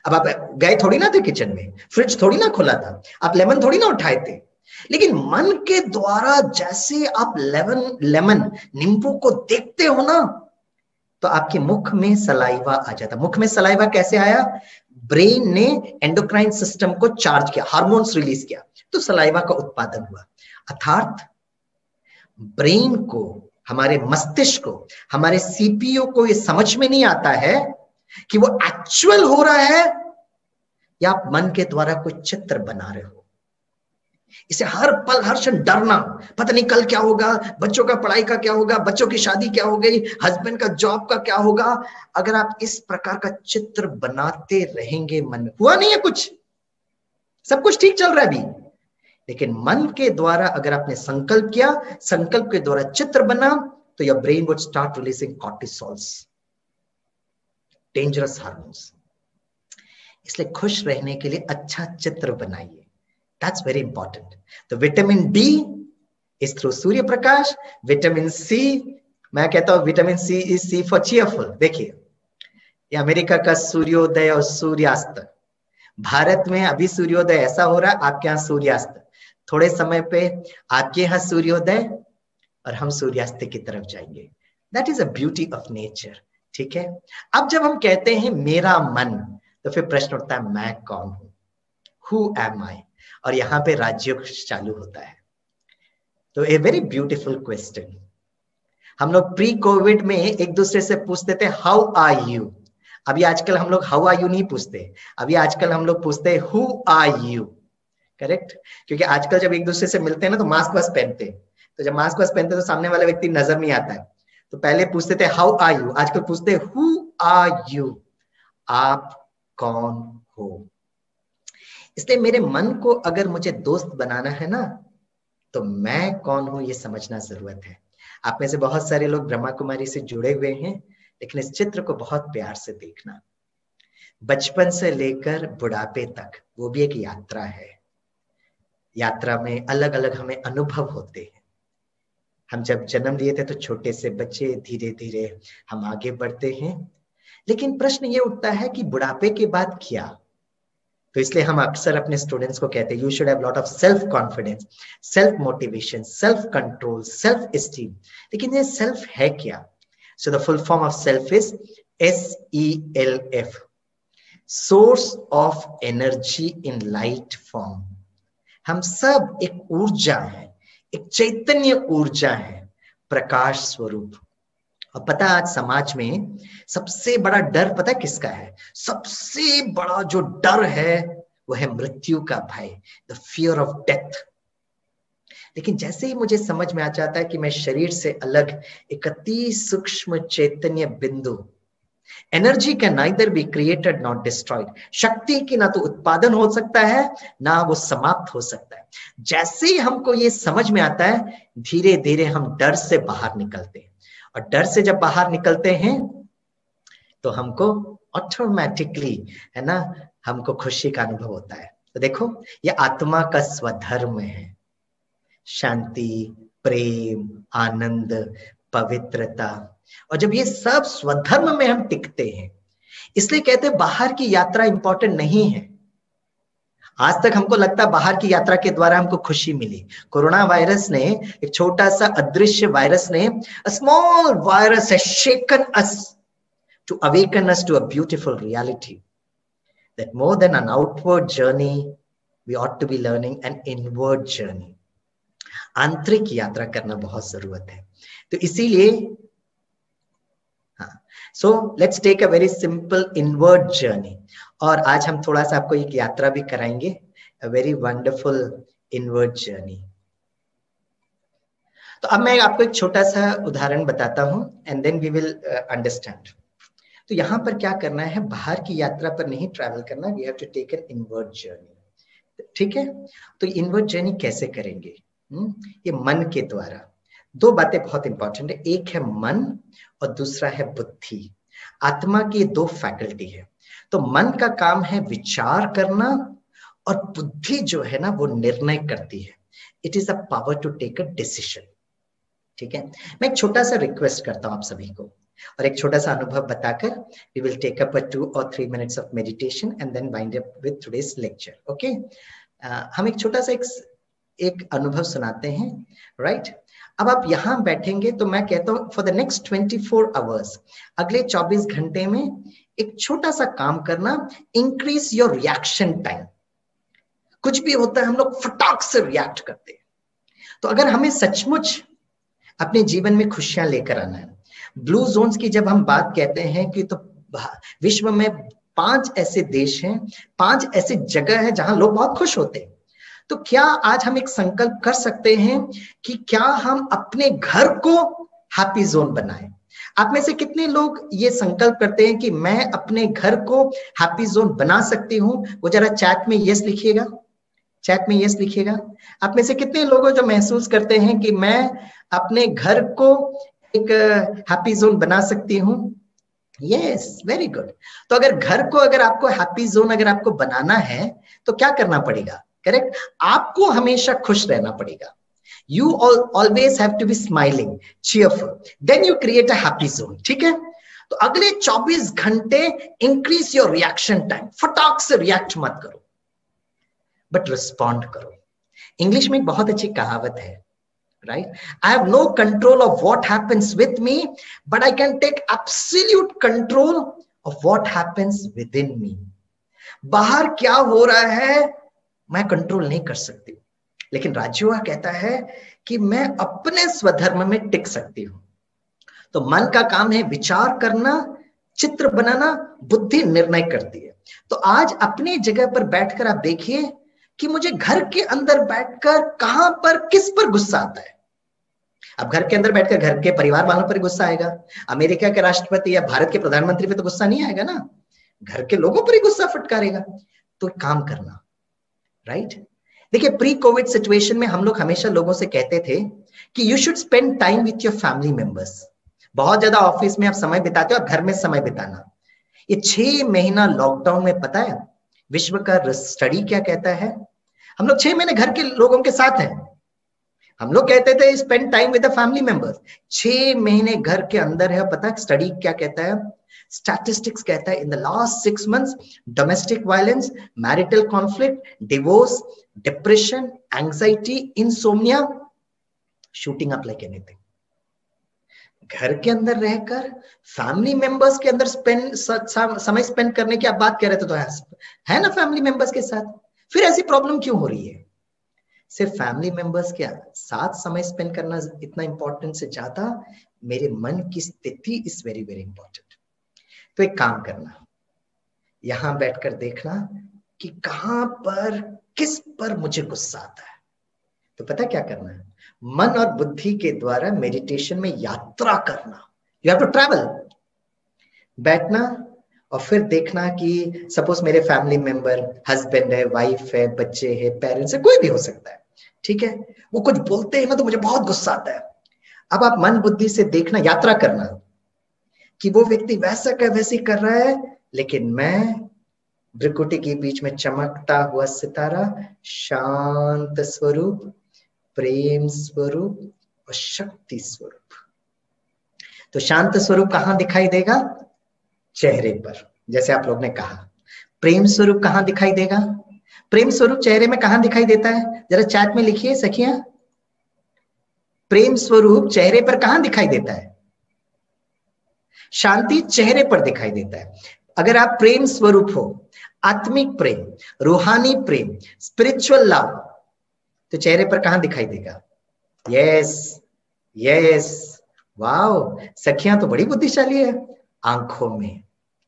अब आप गए थोड़ी ना थे किचन में, फ्रिज थोड़ी ना खुला था, आप लेमन थोड़ी ना उठाए थे, लेकिन मन के द्वारा जैसे आप लेमन नींबू को देखते हो ना, तो आपके मुख में सलाइवा आ जाता। मुख में सलाइवा कैसे आया? ब्रेन ने एंडोक्राइन सिस्टम को चार्ज किया, हार्मोन्स रिलीज किया, तो सलाइवा का उत्पादन हुआ। अर्थात ब्रेन को, हमारे मस्तिष्क को, हमारे सीपीयू को ये समझ में नहीं आता है कि वो एक्चुअल हो रहा है या आप मन के द्वारा कोई चित्र बना रहे हो। इसे हर पल हर क्षण डरना, पता नहीं कल क्या होगा, बच्चों का पढ़ाई का क्या होगा, बच्चों की शादी क्या हो गई, हस्बैंड का जॉब का क्या होगा। अगर आप इस प्रकार का चित्र बनाते रहेंगे मन में, हुआ नहीं है कुछ, सब कुछ ठीक चल रहा है अभी, लेकिन मन के द्वारा अगर आपने संकल्प किया, संकल्प के द्वारा चित्र बना, तो your brain would start releasing cortisols, dangerous hormones. इसलिए खुश रहने के लिए अच्छा चित्र बनाइए, दैट्स वेरी इंपॉर्टेंट। तो विटामिन डी इज थ्रू सूर्य प्रकाश, विटामिन सी, मैं कहता हूं vitamin C is C for cheerful. देखिए ये अमेरिका का सूर्योदय और सूर्यास्त, भारत में अभी सूर्योदय ऐसा हो रहा है, आपके यहाँ सूर्यास्त, थोड़े समय पे आपके यहाँ सूर्योदय और हम सूर्यास्त की तरफ जाएंगे। That is a beauty of nature, ठीक है। अब जब हम कहते हैं मेरा मन, तो फिर प्रश्न उठता है मैं कौन हूं, हु एम आई, और यहां पे राज्योग चालू होता है। तो ए वेरी ब्यूटीफुल क्वेश्चन। हम लोग प्री कोविड में एक दूसरे से पूछते थे हाउ आर यू, अभी आजकल हम लोग हाउ आर यू नहीं पूछते, अभी आजकल हम लोग पूछते हैं हु आर यू, करेक्ट। क्योंकि आजकल जब एक दूसरे से मिलते हैं ना तो मास्क वास्क पहनते हैं, तो जब मास्क वास्क पहनते हैं तो सामने वाला व्यक्ति नजर नहीं आता है, तो पहले पूछते थे हाउ आर यू, आजकल पूछते हैं हु आर यू, आप कौन हो। इसलिए मेरे मन को अगर मुझे दोस्त बनाना है ना, तो मैं कौन हूं ये समझना जरूरत है। आप में से बहुत सारे लोग ब्रह्मा कुमारी से जुड़े हुए हैं, लेकिन इस चित्र को बहुत प्यार से देखना। बचपन से लेकर बुढ़ापे तक वो भी एक यात्रा है, यात्रा में अलग अलग हमें अनुभव होते हैं। हम जब जन्म लिए थे तो छोटे से बच्चे, धीरे धीरे हम आगे बढ़ते हैं, लेकिन प्रश्न ये उठता है कि बुढ़ापे के बाद क्या। तो इसलिए हम अक्सर अपने स्टूडेंट्स को कहते हैं you should have lot of self confidence, self motivation, self control, self esteem. लेकिन ये सेल्फ है क्या? So the full form of self is SELF, source of energy in light form. हम सब एक ऊर्जा है, एक चैतन्य ऊर्जा है, प्रकाश स्वरूप। और पता आज समाज में सबसे बड़ा डर पता है किसका है? सबसे बड़ा जो डर है वो है मृत्यु का भय, द फियर ऑफ डेथ। लेकिन जैसे ही मुझे समझ में आ जाता है कि मैं शरीर से अलग एक अति सूक्ष्म चैतन्य बिंदु, energy can neither be created not destroyed, शक्ति की ना तो उत्पादन हो सकता है ना वो समाप्त हो सकता है। जैसे ही हमको ये समझ में आता है, धीरे धीरे हम डर से बाहर निकलते हैं, और डर से जब बाहर निकलते हैं तो हमको ऑटोमेटिकली, है ना, हमको खुशी का अनुभव होता है। तो देखो ये आत्मा का स्वधर्म है, शांति, प्रेम, आनंद, पवित्रता। और जब ये सब स्वधर्म में हम टिकते हैं, इसलिए कहते हैं बाहर की यात्रा इंपॉर्टेंट नहीं है। आज तक हमको लगता है बाहर की यात्रा के द्वारा हमको खुशी मिली। कोरोना वायरस ने, एक छोटा सा अदृश्य वायरस ने, a small virus has shaken us to awaken us to a beautiful reality that more than an outward journey we ought to be learning an inward journey. आंतरिक यात्रा करना बहुत जरूरत है। तो इसीलिए So let's take a very simple inward journey. और आज हम थोड़ा सा आपको एक यात्रा भी कराएंगे, a very wonderful inward journey. तो अब मैं आपको एक छोटा सा उदाहरण बताता हूं and then we will understand. तो यहाँ पर क्या करना है, बाहर की यात्रा पर नहीं ट्रैवल करना, we have to take an inward journey. ठीक है, तो इनवर्ड जर्नी कैसे करेंगे? ये मन के द्वारा। दो बातें बहुत इंपॉर्टेंट है, एक है मन और दूसरा है बुद्धि। आत्मा की दो फैकल्टी है। तो मन का काम है विचार करना, और बुद्धि जो है ना वो निर्णय करती है। It is a power to take a decision. ठीक है, मैं एक छोटा सा रिक्वेस्ट करता हूं आप सभी को, और एक छोटा सा अनुभव बताकर we will take up 2 or 3 minutes of meditation and then wind up with today's lecture. Okay, हम एक छोटा सा एक अनुभव सुनाते हैं, राइट? अब आप यहां बैठेंगे तो मैं कहता हूं फॉर द नेक्स्ट 24 आवर्स, अगले 24 घंटे में एक छोटा सा काम करना, इंक्रीज योर रिएक्शन टाइम। कुछ भी होता है हम लोग फटाक से रिएक्ट करते हैं। तो अगर हमें सचमुच अपने जीवन में खुशियां लेकर आना है, ब्लू जोन्स की जब हम बात कहते हैं कि तो विश्व में 5 ऐसे देश हैं, 5 ऐसी जगह है जहां लोग बहुत खुश होते हैं। तो क्या आज हम एक संकल्प कर सकते हैं कि क्या हम अपने घर को हैप्पी जोन बनाएं? आप में से कितने लोग ये संकल्प करते हैं कि मैं अपने घर को हैप्पी जोन बना सकती हूं? वो जरा चैट में यस लिखिएगा, चैट में यस लिखिएगा। आप में से कितने लोग जो महसूस करते हैं कि मैं अपने घर को एक हैप्पी जोन बना सकती हूं? Yes, very good. तो अगर घर को, अगर आपको हैप्पी जोन अगर आपको बनाना है तो क्या करना पड़ेगा? करेक्ट, आपको हमेशा खुश रहना पड़ेगा। You always have to be smiling, cheerful. Then you create a happy zone. ठीक है? तो अगले 24 घंटे increase your reaction time. फटाक से react मत करो, but respond करो। इंग्लिश में एक बहुत अच्छी कहावत है, right? I have no control of what happens with me, but I can take absolute control of what happens within me. बाहर क्या हो रहा है मैं कंट्रोल नहीं कर सकती, लेकिन राजयोगा कहता है कि मैं अपने स्वधर्म में टिक सकती हूं। तो मन का काम है विचार करना, चित्र बनाना, बुद्धि निर्णय करती है। तो आज अपने जगह पर बैठकर आप देखिए कि मुझे घर के अंदर बैठकर कहां पर, किस पर गुस्सा आता है। अब घर के अंदर बैठकर घर के परिवार वालों पर गुस्सा आएगा, अमेरिका के राष्ट्रपति या भारत के प्रधानमंत्री पे तो गुस्सा नहीं आएगा ना, घर के लोगों पर ही गुस्सा फटकारेगा। तो काम करना, राइट? देखिए, प्री कोविड सिचुएशन में हम लोग हमेशा लोगों से कहते थे कि you should spend time with your family members. बहुत ज्यादा ऑफिस में आप समय बिताते हो, आप घर में समय बिताना। ये 6 महीना लॉकडाउन में पता है विश्व का स्टडी क्या कहता है? हम लोग 6 महीने घर के लोगों के साथ हैं। हम लोग कहते थे spend time with the family members, 6 महीने घर के अंदर है। पता है स्टडी क्या कहता है? स्टैटिस्टिक्स कहता है in the last 6 months domestic violence, marital conflict, divorce, depression, anxiety, insomnia shooting up like anything. घर के अंदर रहकर फैमिली मेंबर्स के अंदर समय स्पेंड करने की आप बात कह रहे थे, तो है ना फैमिली मेंबर्स के साथ, फिर ऐसी प्रॉब्लम क्यों हो रही है? सिर्फ फैमिली मेंबर्स के साथ समय स्पेंड करना इतना इंपॉर्टेंट से ज्यादा मेरे मन की स्थिति इज वेरी वेरी इंपॉर्टेंट। तो एक काम करना, यहां बैठकर देखना कि कहां पर, किस पर मुझे गुस्सा आता है। तो पता क्या करना है? मन और बुद्धि के द्वारा मेडिटेशन में यात्रा करना। You have to travel. बैठना और फिर देखना कि सपोज मेरे फैमिली मेंबर, हस्बैंड है, वाइफ है, बच्चे हैं, पेरेंट्स है, कोई भी हो सकता है, ठीक है? वो कुछ बोलते हैं ना तो मुझे बहुत गुस्सा आता है। अब आप मन बुद्धि से देखना, यात्रा करना कि वो व्यक्ति वैसा कर वैसे कर रहा है, लेकिन मैं भ्रिकुटी के बीच में चमकता हुआ सितारा, शांत स्वरूप, प्रेम स्वरूप और शक्ति स्वरूप। तो शांत स्वरूप कहां दिखाई देगा? चेहरे पर, जैसे आप लोग ने कहा। प्रेम स्वरूप कहां दिखाई देगा? प्रेम स्वरूप चेहरे में कहां दिखाई देता है? जरा चैट में लिखिए सखियां, प्रेम स्वरूप चेहरे पर कहां दिखाई देता है? शांति चेहरे पर दिखाई देता है। अगर आप प्रेम स्वरूप हो, आत्मिक प्रेम, रूहानी प्रेम, स्पिरिचुअल लव, तो चेहरे पर कहां दिखाई देगा? यस यस, वाओ, सखियां तो बड़ी बुद्धिशाली है। आंखों में,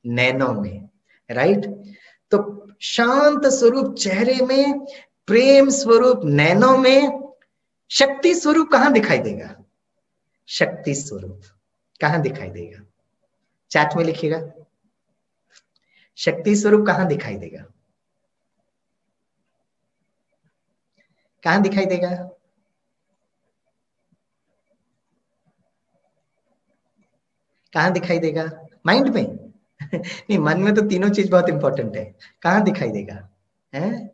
नैनों में, राइट? तो शांत स्वरूप चेहरे में, प्रेम स्वरूप नैनों में, शक्ति स्वरूप कहां दिखाई देगा? शक्ति स्वरूप कहां दिखाई देगा? चैट में लिखिएगा, शक्ति स्वरूप कहां दिखाई देगा? कहां दिखाई देगा? कहां दिखाई देगा? माइंड में? नहीं, मन में तो तीनों चीज बहुत इंपॉर्टेंट है। कहां दिखाई देगा? हैं?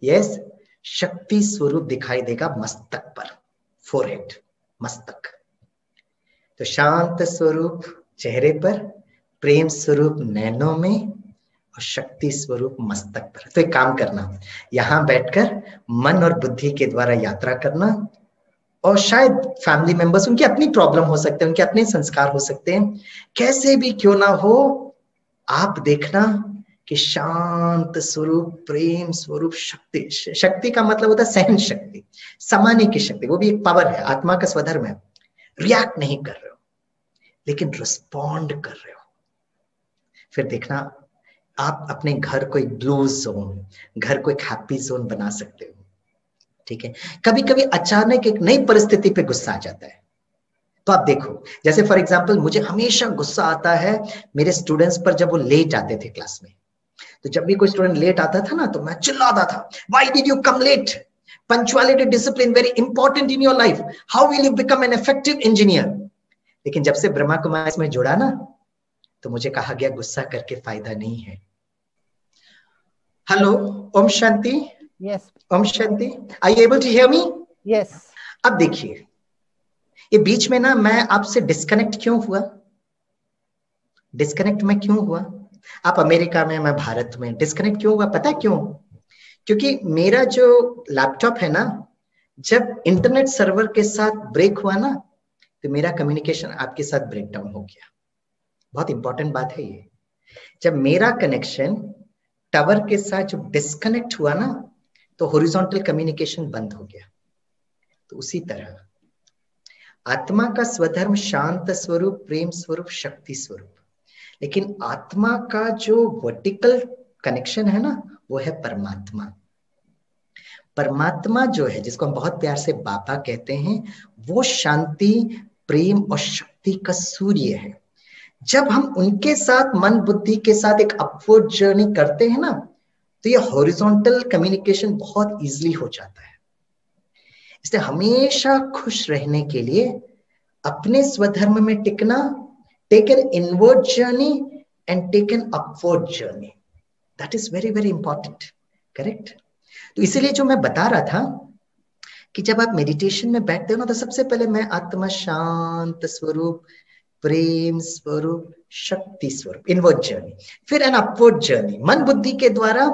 यस, शक्ति स्वरूप दिखाई देगा मस्तक पर, फोरहेड, मस्तक। तो शांत स्वरूप चेहरे पर, प्रेम स्वरूप नैनों में और शक्ति स्वरूप मस्तक पर। तो एक काम करना, यहां बैठकर मन और बुद्धि के द्वारा यात्रा करना। और शायद फैमिली मेंबर्स, उनकी अपनी प्रॉब्लम हो सकते हैं, उनके अपने संस्कार हो सकते हैं, कैसे भी क्यों ना हो, आप देखना कि शांत स्वरूप, प्रेम स्वरूप, शक्ति। शक्ति का मतलब होता है सहन शक्ति, समाने की शक्ति। वो भी एक पावर है, आत्मा का स्वधर्म है। रिएक्ट नहीं कर रहे हो, लेकिन रिस्पॉन्ड कर रहे हो। फिर देखना आप अपने घर को एक ब्लू जोन, घर को एक हैप्पी जोन बना सकते हो। ठीक है, कभी कभी अचानक एक नई परिस्थिति पे गुस्सा आ जाता है। तो आप देखो, जैसे फॉर एग्जांपल मुझे हमेशा गुस्सा आता है मेरे स्टूडेंट्स पर जब वो लेट आते थे क्लास में। तो जब भी कोई स्टूडेंट लेट आता था ना तो मैं चिल्लाता था, why did you come late, punctuality discipline very important in your life, how will you become an effective engineer. लेकिन जब से ब्रह्मा कुमारी में जुड़ा ना तो मुझे कहा गया गुस्सा करके फायदा नहीं है। Hello, Om Shanti. Yes, Om Shanti, are you able to hear me? Yes. अब देखिए, ये बीच में ना मैं आपसे डिस्कनेक्ट क्यों हुआ? डिस्कनेक्ट में क्यों हुआ? आप अमेरिका में, मैं भारत में। डिस्कनेक्ट क्यों हुआ पता है क्यों? क्योंकि मेरा जो लैपटॉप है ना, जब इंटरनेट सर्वर के साथ ब्रेक हुआ ना तो मेरा कम्युनिकेशन आपके साथ ब्रेक डाउन हो गया। बहुत इंपॉर्टेंट बात है ये। जब मेरा कनेक्शन टावर के साथ जो डिस्कनेक्ट हुआ ना तो हॉरिजॉन्टल कम्युनिकेशन बंद हो गया। तो उसी तरह आत्मा का स्वधर्म शांत स्वरूप, प्रेम स्वरूप, शक्ति स्वरूप, लेकिन आत्मा का जो वर्टिकल कनेक्शन है ना वो है परमात्मा। परमात्मा जो है, जिसको हम बहुत प्यार से बाबा कहते हैं, वो शांति, प्रेम और शक्ति का सूर्य है। जब हम उनके साथ मन बुद्धि के साथ एक अपवर्ड जर्नी करते हैं ना तो ये हॉरिजॉन्टल कम्युनिकेशन बहुत इजीली हो जाता है। इसलिए हमेशा खुश रहने के लिए अपने स्वधर्म में टिकना, take an inward journey and take an upward journey, that is very very important. Correct? तो इसीलिए जो मैं बता रहा था कि जब आप मेडिटेशन में बैठते हो ना तो सबसे पहले मैं आत्मा शांत स्वरूप, प्रेम स्वरूप, शक्ति स्वरूप, इनवर्ड जर्नी, फिर एन अपवर्ड जर्नी, मन बुद्धि के द्वारा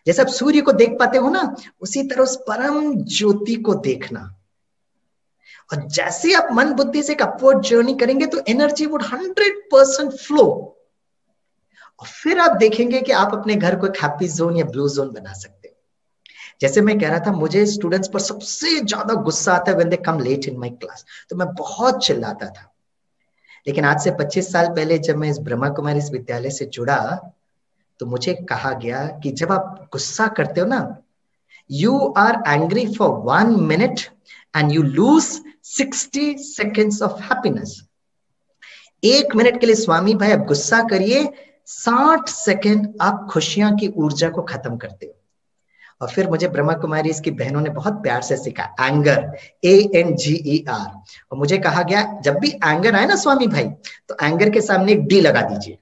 जैसे आप सूर्य को देख पाते हो ना उसी तरह उस परम ज्योति को देखना। और जैसे आप मन बुद्धि से एक अपवर्ड जर्नी करेंगे तो एनर्जी वुड 100% फ्लो, और फिर आप देखेंगे कि आप अपने घर को एक हैप्पी जोन या ब्लू जोन बना सकते हो। जैसे मैं कह रहा था, मुझे स्टूडेंट्स पर सबसे ज्यादा गुस्सा आता है when they come late in my class, तो मैं बहुत चिल्लाता था। लेकिन आज से 25 साल पहले जब मैं इस ब्रह्मा कुमारी इस विद्यालय से जुड़ा तो मुझे कहा गया कि जब आप गुस्सा करते हो ना, you are angry for 1 minute and you lose 60 seconds of happiness. 1 minute के लिए स्वामी भाई आप गुस्सा करिए, 60 सेकेंड आप खुशियां की ऊर्जा को खत्म करते हो। और फिर मुझे ब्रह्मा कुमारी इसकी बहनों ने बहुत प्यार से सिखा एंगर, ANGER, और मुझे कहा गया जब भी एंगर आए ना स्वामी भाई तो एंगर के सामने एक डी लगा दीजिए।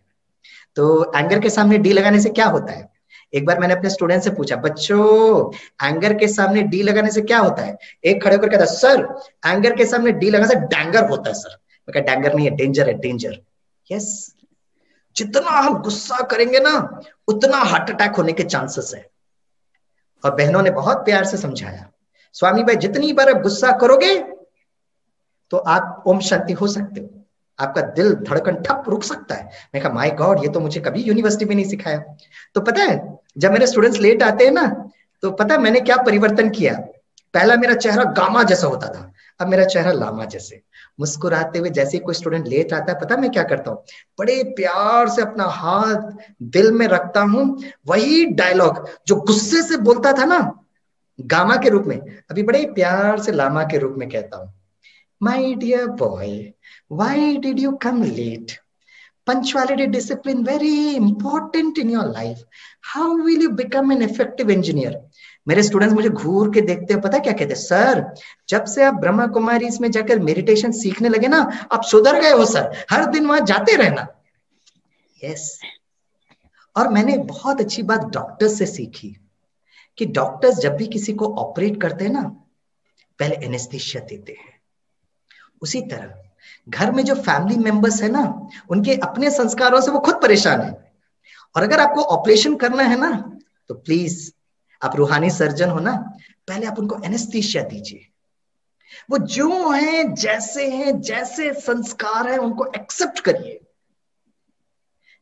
तो एंगर के सामने डी लगाने से क्या होता है? एक बार मैंने अपने स्टूडेंट से पूछा, बच्चों एंगर के सामने डी लगाने से क्या होता है? एक खड़े होकर कहता, सर एंगर के सामने डी लगाने से डैंगर होता है सर। मैं कहा डैंगर नहीं है, डेंजर है, डेंजर। यस, जितना हम गुस्सा करेंगे ना उतना हार्ट अटैक होने के चांसेस है। और बहनों ने बहुत प्यार से समझाया, स्वामी भाई जितनी बार आप गुस्सा करोगे तो आप ओम शांति हो सकते हो, आपका दिल धड़कन ठप रुक सकता है। मैं कहा माय गॉड, ये तो मुझे कभी यूनिवर्सिटी में नहीं सिखाया। तो पता है जब मेरे स्टूडेंट्स लेट आते हैं ना तो पता है मैंने क्या परिवर्तन किया? पहला मेरा चेहरा गामा जैसा होता था, अब मेरा चेहरा लामा जैसे, मुस्कुराते हुए। जैसे कोई स्टूडेंट लेट आता है पता मैं क्या करता हूँ? बड़े प्यार से अपना हाथ दिल में रखता हूँ, वही डायलॉग जो गुस्से से बोलता था ना गामा के रूप में, अभी बड़े प्यार से लामा के रूप में कहता हूँ, my dear boy, why did you come late? Punctuality, discipline, very important in your life. How will you become an effective engineer? मेरे स्टूडेंट्स मुझे घूर के देखते हैं, पता क्या कहते हैं? सर जब से आप ब्रह्मा कुमारी इसमें जाकर मेडिटेशन सीखने लगे ना आप सुधर गए हो सर, हर दिन वहां जाते रहना। यस, और मैंने बहुत अच्छी बात डॉक्टर्स से सीखी कि डॉक्टर्स जब भी किसी को ऑपरेट करते हैं ना पहले एनेस्थीसिया देते हैं। उसी तरह घर में जो फैमिली मेंबर्स है ना उनके अपने संस्कारों से वो खुद परेशान है, और अगर आपको ऑपरेशन करना है ना तो प्लीज आप रूहानी सर्जन हो ना, पहले आप उनको एनेस्थीसिया दीजिए। वो जो हैं जैसे संस्कार है उनको एक्सेप्ट करिए।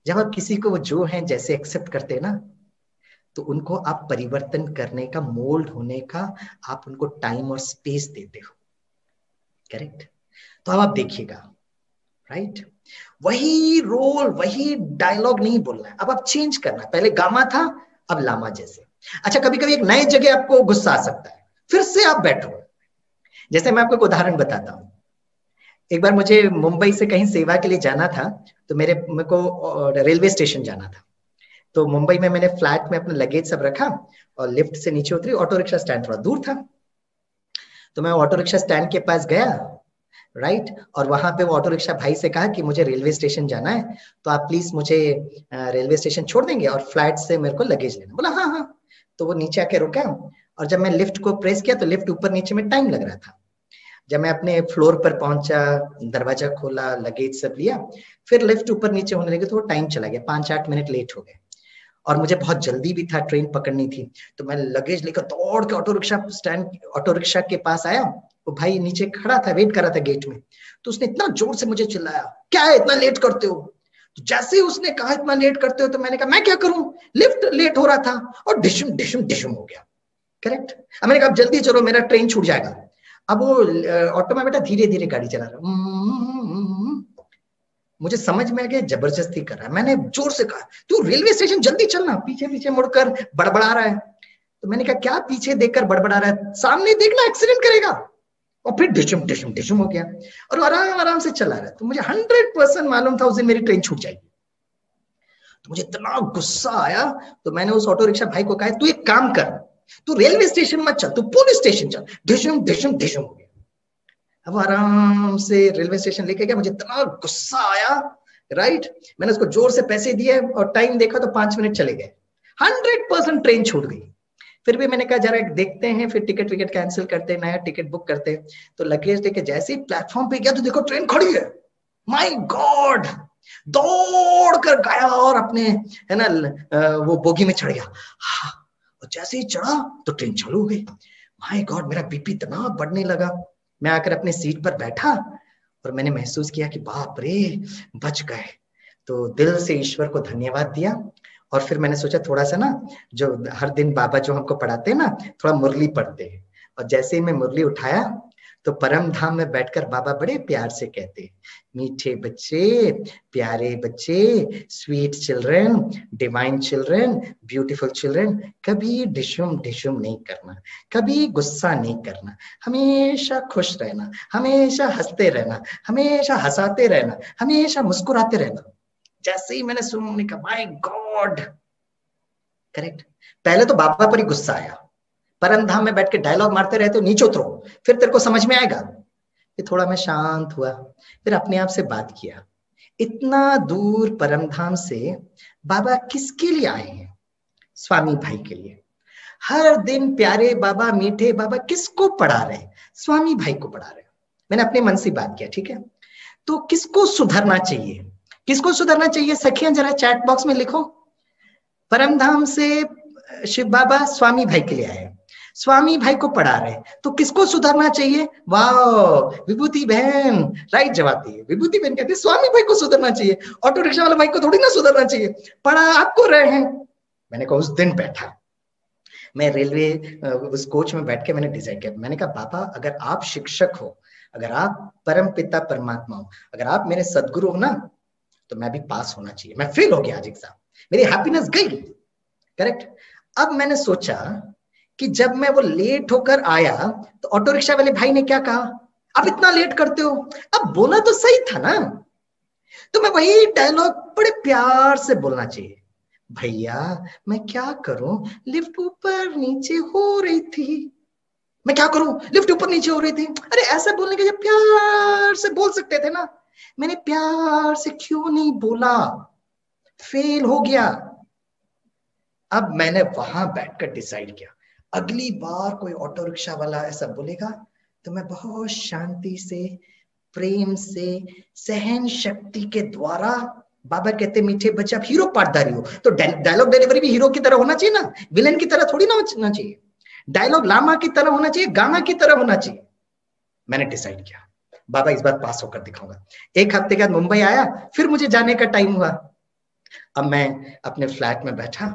जब आप किसी को वो जो हैं जैसे एक्सेप्ट करते हैं ना तो उनको आप परिवर्तन करने का, मोल्ड होने का आप उनको टाइम और स्पेस देते हो। करेक्ट? तो अब आप देखिएगा, राइट, वही रोल वही डायलॉग नहीं बोलना है, अब आप चेंज करना है। पहले गामा था अब लामा जैसे। अच्छा, कभी कभी एक नए जगह आपको गुस्सा आ सकता है। फिर से आप बैठो। जैसे मैं आपको एक उदाहरण बताता हूँ। एक बार मुझे मुंबई से कहीं सेवा के लिए जाना था, तो मेरे को रेलवे स्टेशन जाना था। तो मुंबई में मैंने फ्लैट में अपना लगेज सब रखा और लिफ्ट से नीचे उतरी। ऑटो रिक्शा स्टैंड थोड़ा दूर था, तो मैं ऑटो रिक्शा स्टैंड के पास गया, राइट। और वहां पे वो ऑटो रिक्शा भाई से कहा कि मुझे रेलवे स्टेशन जाना है, तो आप प्लीज मुझे रेलवे स्टेशन छोड़ देंगे और फ्लैट से मेरे को लगेज लेना। बोला हाँ हाँ। तो वो नीचे आके रुका, और जब मैं लिफ्ट को प्रेस किया तो लिफ्ट ऊपर नीचे में टाइम लग रहा था। जब मैं अपने फ्लोर पर पहुंचा, दरवाजा खोला, लगेज सब लिया, फिर लिफ्ट ऊपर नीचे होने लगी तो वो टाइम चला गया, 5-8 मिनट लेट हो गए। और मुझे बहुत जल्दी भी था, ट्रेन पकड़नी थी। तो मैं लगेज लेकर दौड़ के ऑटो रिक्शा के पास आया। वो भाई नीचे खड़ा था, वेट कर रहा था गेट में। तो उसने इतना जोर से मुझे चिल्लाया, क्या है इतना लेट करते हो? तो जैसे ही उसने कहा इतना लेट करते हो, तो मैंने कहा मैं क्या करूं, लिफ्ट लेट हो रहा था और डिशुम डिशुम डिशुम हो गया। करेक्ट। अब मैंने कहा जल्दी चलो, मेरा ट्रेन छूट जाएगा। अब वो ऑटो में बेटा धीरे धीरे गाड़ी चला रहा। मुझे समझ में आ गया जबरदस्ती कर रहा है। मैंने जोर से कहा तू रेलवे स्टेशन जल्दी चलना, पीछे पीछे मुड़कर बड़बड़ा रहा है। तो मैंने कहा क्या पीछे देखकर बड़बड़ा रहा है, सामने देखना एक्सीडेंट करेगा। और फिर डिशुम डिशुम डिशुम हो गया और आराम आराम से चला रहा है। तो मुझे 100% मालूम था उस दिन मेरी ट्रेन छूट जाएगी। तो मुझे इतना गुस्सा आया, तो मैंने उस ऑटो रिक्शा भाई को कहा तू एक काम कर, तू रेलवे स्टेशन मत चल, तू पुलिस स्टेशन चल। डिशुम डिशुम डिशुम हो गया। अब आराम से रेलवे स्टेशन लेके गया। मुझे इतना गुस्सा आया, राइट। मैंने उसको जोर से पैसे दिए और टाइम देखा तो 5 मिनट चले गए। 100% ट्रेन छूट गई। फिर भी मैंने कहा जरा देखते हैं, फिर टिकट विकेट कैंसिल करते, नया टिकट बुक करते। तो लगेज लेके जैसे ही प्लेटफॉर्म पे गया तो देखो ट्रेन खड़ी है। माय गॉड, दौड़ कर गया और अपने है ना वो बोगी में चढ़ गया। हाँ, और जैसे ही चढ़ा तो ट्रेन चालू हो गई। माय गॉड, मेरा बीपी इतना बढ़ने लगा। मैं आकर अपने सीट पर बैठा और मैंने महसूस किया कि बाप रे बच गए। तो दिल से ईश्वर को धन्यवाद दिया। और फिर मैंने सोचा थोड़ा सा ना, जो हर दिन बाबा जो हमको पढ़ाते हैं ना, थोड़ा मुरली पढ़ते हैं। और जैसे ही मैं मुरली उठाया तो परम धाम में बैठकर बाबा बड़े प्यार से कहते, मीठे बच्चे, प्यारे बच्चे, sweet children, divine children, beautiful children, कभी डिशुम डिशुम नहीं करना, कभी गुस्सा नहीं करना, हमेशा खुश रहना, हमेशा हंसते रहना, हमेशा हंसाते रहना, हमेशा मुस्कुराते रहना। जैसे ही मैंने सुना, उन्होंने कहा माय गॉड, करेक्ट। पहले तो बाबा पर ही गुस्सा आया, परम धाम में बैठ के डायलॉग मारते रहते हो, नीचे उतरो फिर तेरे को समझ में आएगा। फिर थोड़ा मैं शांत हुआ, फिर अपने आप से बात किया, इतना दूर परम धाम से बाबा किसके लिए आए हैं? स्वामी भाई के लिए। हर दिन प्यारे बाबा, मीठे बाबा किसको पढ़ा रहे? स्वामी भाई को पढ़ा रहे। मैंने अपने मन से बात किया, ठीक है। तो किसको सुधरना चाहिए, किसको सुधरना चाहिए? सखियां जरा चैट बॉक्स में लिखो। परम धाम से शिव बाबा स्वामी भाई के लिए आए, स्वामी भाई को पढ़ा रहे, तो किसको सुधरना चाहिए? वाह, विभूति बहन राइट जवाब दिए। विभूति बहन कहते स्वामी भाई को सुधरना चाहिए, ऑटो रिक्शा वाला भाई को थोड़ी ना सुधरना चाहिए, पढ़ा आपको रहे हैं। मैंने कहा उस दिन बैठा मैं रेलवे उस कोच में बैठ के मैंने डिसाइड किया, मैंने कहा बाबा अगर आप शिक्षक हो, अगर आप परम पिता परमात्मा हो, अगर आप मेरे सदगुरु हो ना, तो मैं भी पास होना चाहिए। मैं फेल हो गया आज एग्जाम, मेरी हैप्पीनेस गई, करेक्ट। अब मैंने सोचा कि जब मैं वो लेट होकर आया तो ऑटो रिक्शा वाले भाई ने क्या कहा, अब इतना लेट करते हो। अब बोला तो सही था ना, तो मैं वही डायलॉग बड़े प्यार से बोलना चाहिए, भैया मैं क्या करूं, लिफ्ट ऊपर नीचे हो रही थी, मैं क्या करूं, लिफ्ट ऊपर नीचे हो रही थी। अरे ऐसा बोलने के लिए प्यार से बोल सकते थे ना, मैंने प्यार से क्यों नहीं बोला, फेल हो गया। अब मैंने वहां बैठकर डिसाइड किया, अगली बार कोई ऑटो रिक्शा वाला ऐसा बोलेगा तो मैं बहुत शांति से, प्रेम से, सहन शक्ति के द्वारा, बाबा कहते मीठे बच्चे आप हीरो पाठधारी हो, तो डायलॉग डिलीवरी भी हीरो की तरह होना चाहिए ना, विलेन की तरह थोड़ी ना होना चाहिए। डायलॉग लामा की तरह होना चाहिए, गाना की तरह होना चाहिए। मैंने डिसाइड किया बाबा इस बार पास होकर दिखाऊंगा। 1 हफ्ते के बाद मुंबई आया, फिर मुझे जाने का टाइम हुआ। अब मैं अपने फ्लैट में बैठा,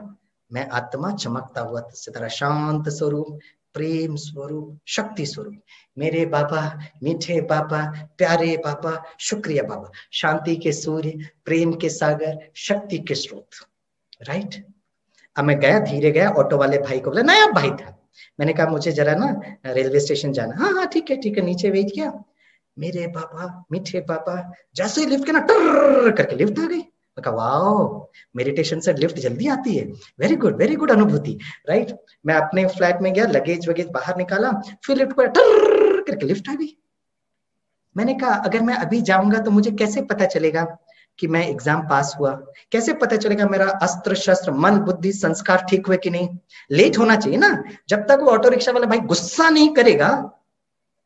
मैं आत्मा चमकता हुआ सितारा, शांत स्वरूप, प्रेम स्वरूप, शक्ति स्वरूप, मेरे बाबा, मीठे बाबा, प्यारे बाबा, शुक्रिया बाबा, शांति के सूर्य, प्रेम के सागर, शक्ति के स्रोत, राइट। अब मैं गया, धीरे गया, ऑटो वाले भाई को बोला, नया भाई था, मैंने कहा मुझे जरा ना रेलवे स्टेशन जाना। हाँ हाँ ठीक है, नीचे वेट किया। मेरे बाबा, मीठे बाबा, जैसे ही लिफ्ट के ना टर करके लिफ्ट आ गई। मैं कहा वाओ, मेडिटेशन से लिफ्ट जल्दी आती है, वेरी गुड अनुभूति, राइट। मैं अपने फ्लैट में गया, लगेज वगेज बाहर निकाला, फिर लिफ्ट पर टर करके लिफ्ट आ गई। मैंने कहा अगर मैं अभी जाऊंगा तो मुझे कैसे पता चलेगा कि मैं एग्जाम पास हुआ, कैसे पता चलेगा मेरा अस्त्र शस्त्र मन बुद्धि संस्कार ठीक हुए कि नहीं। लेट होना चाहिए ना, जब तक वो ऑटो रिक्शा वाला भाई गुस्सा नहीं करेगा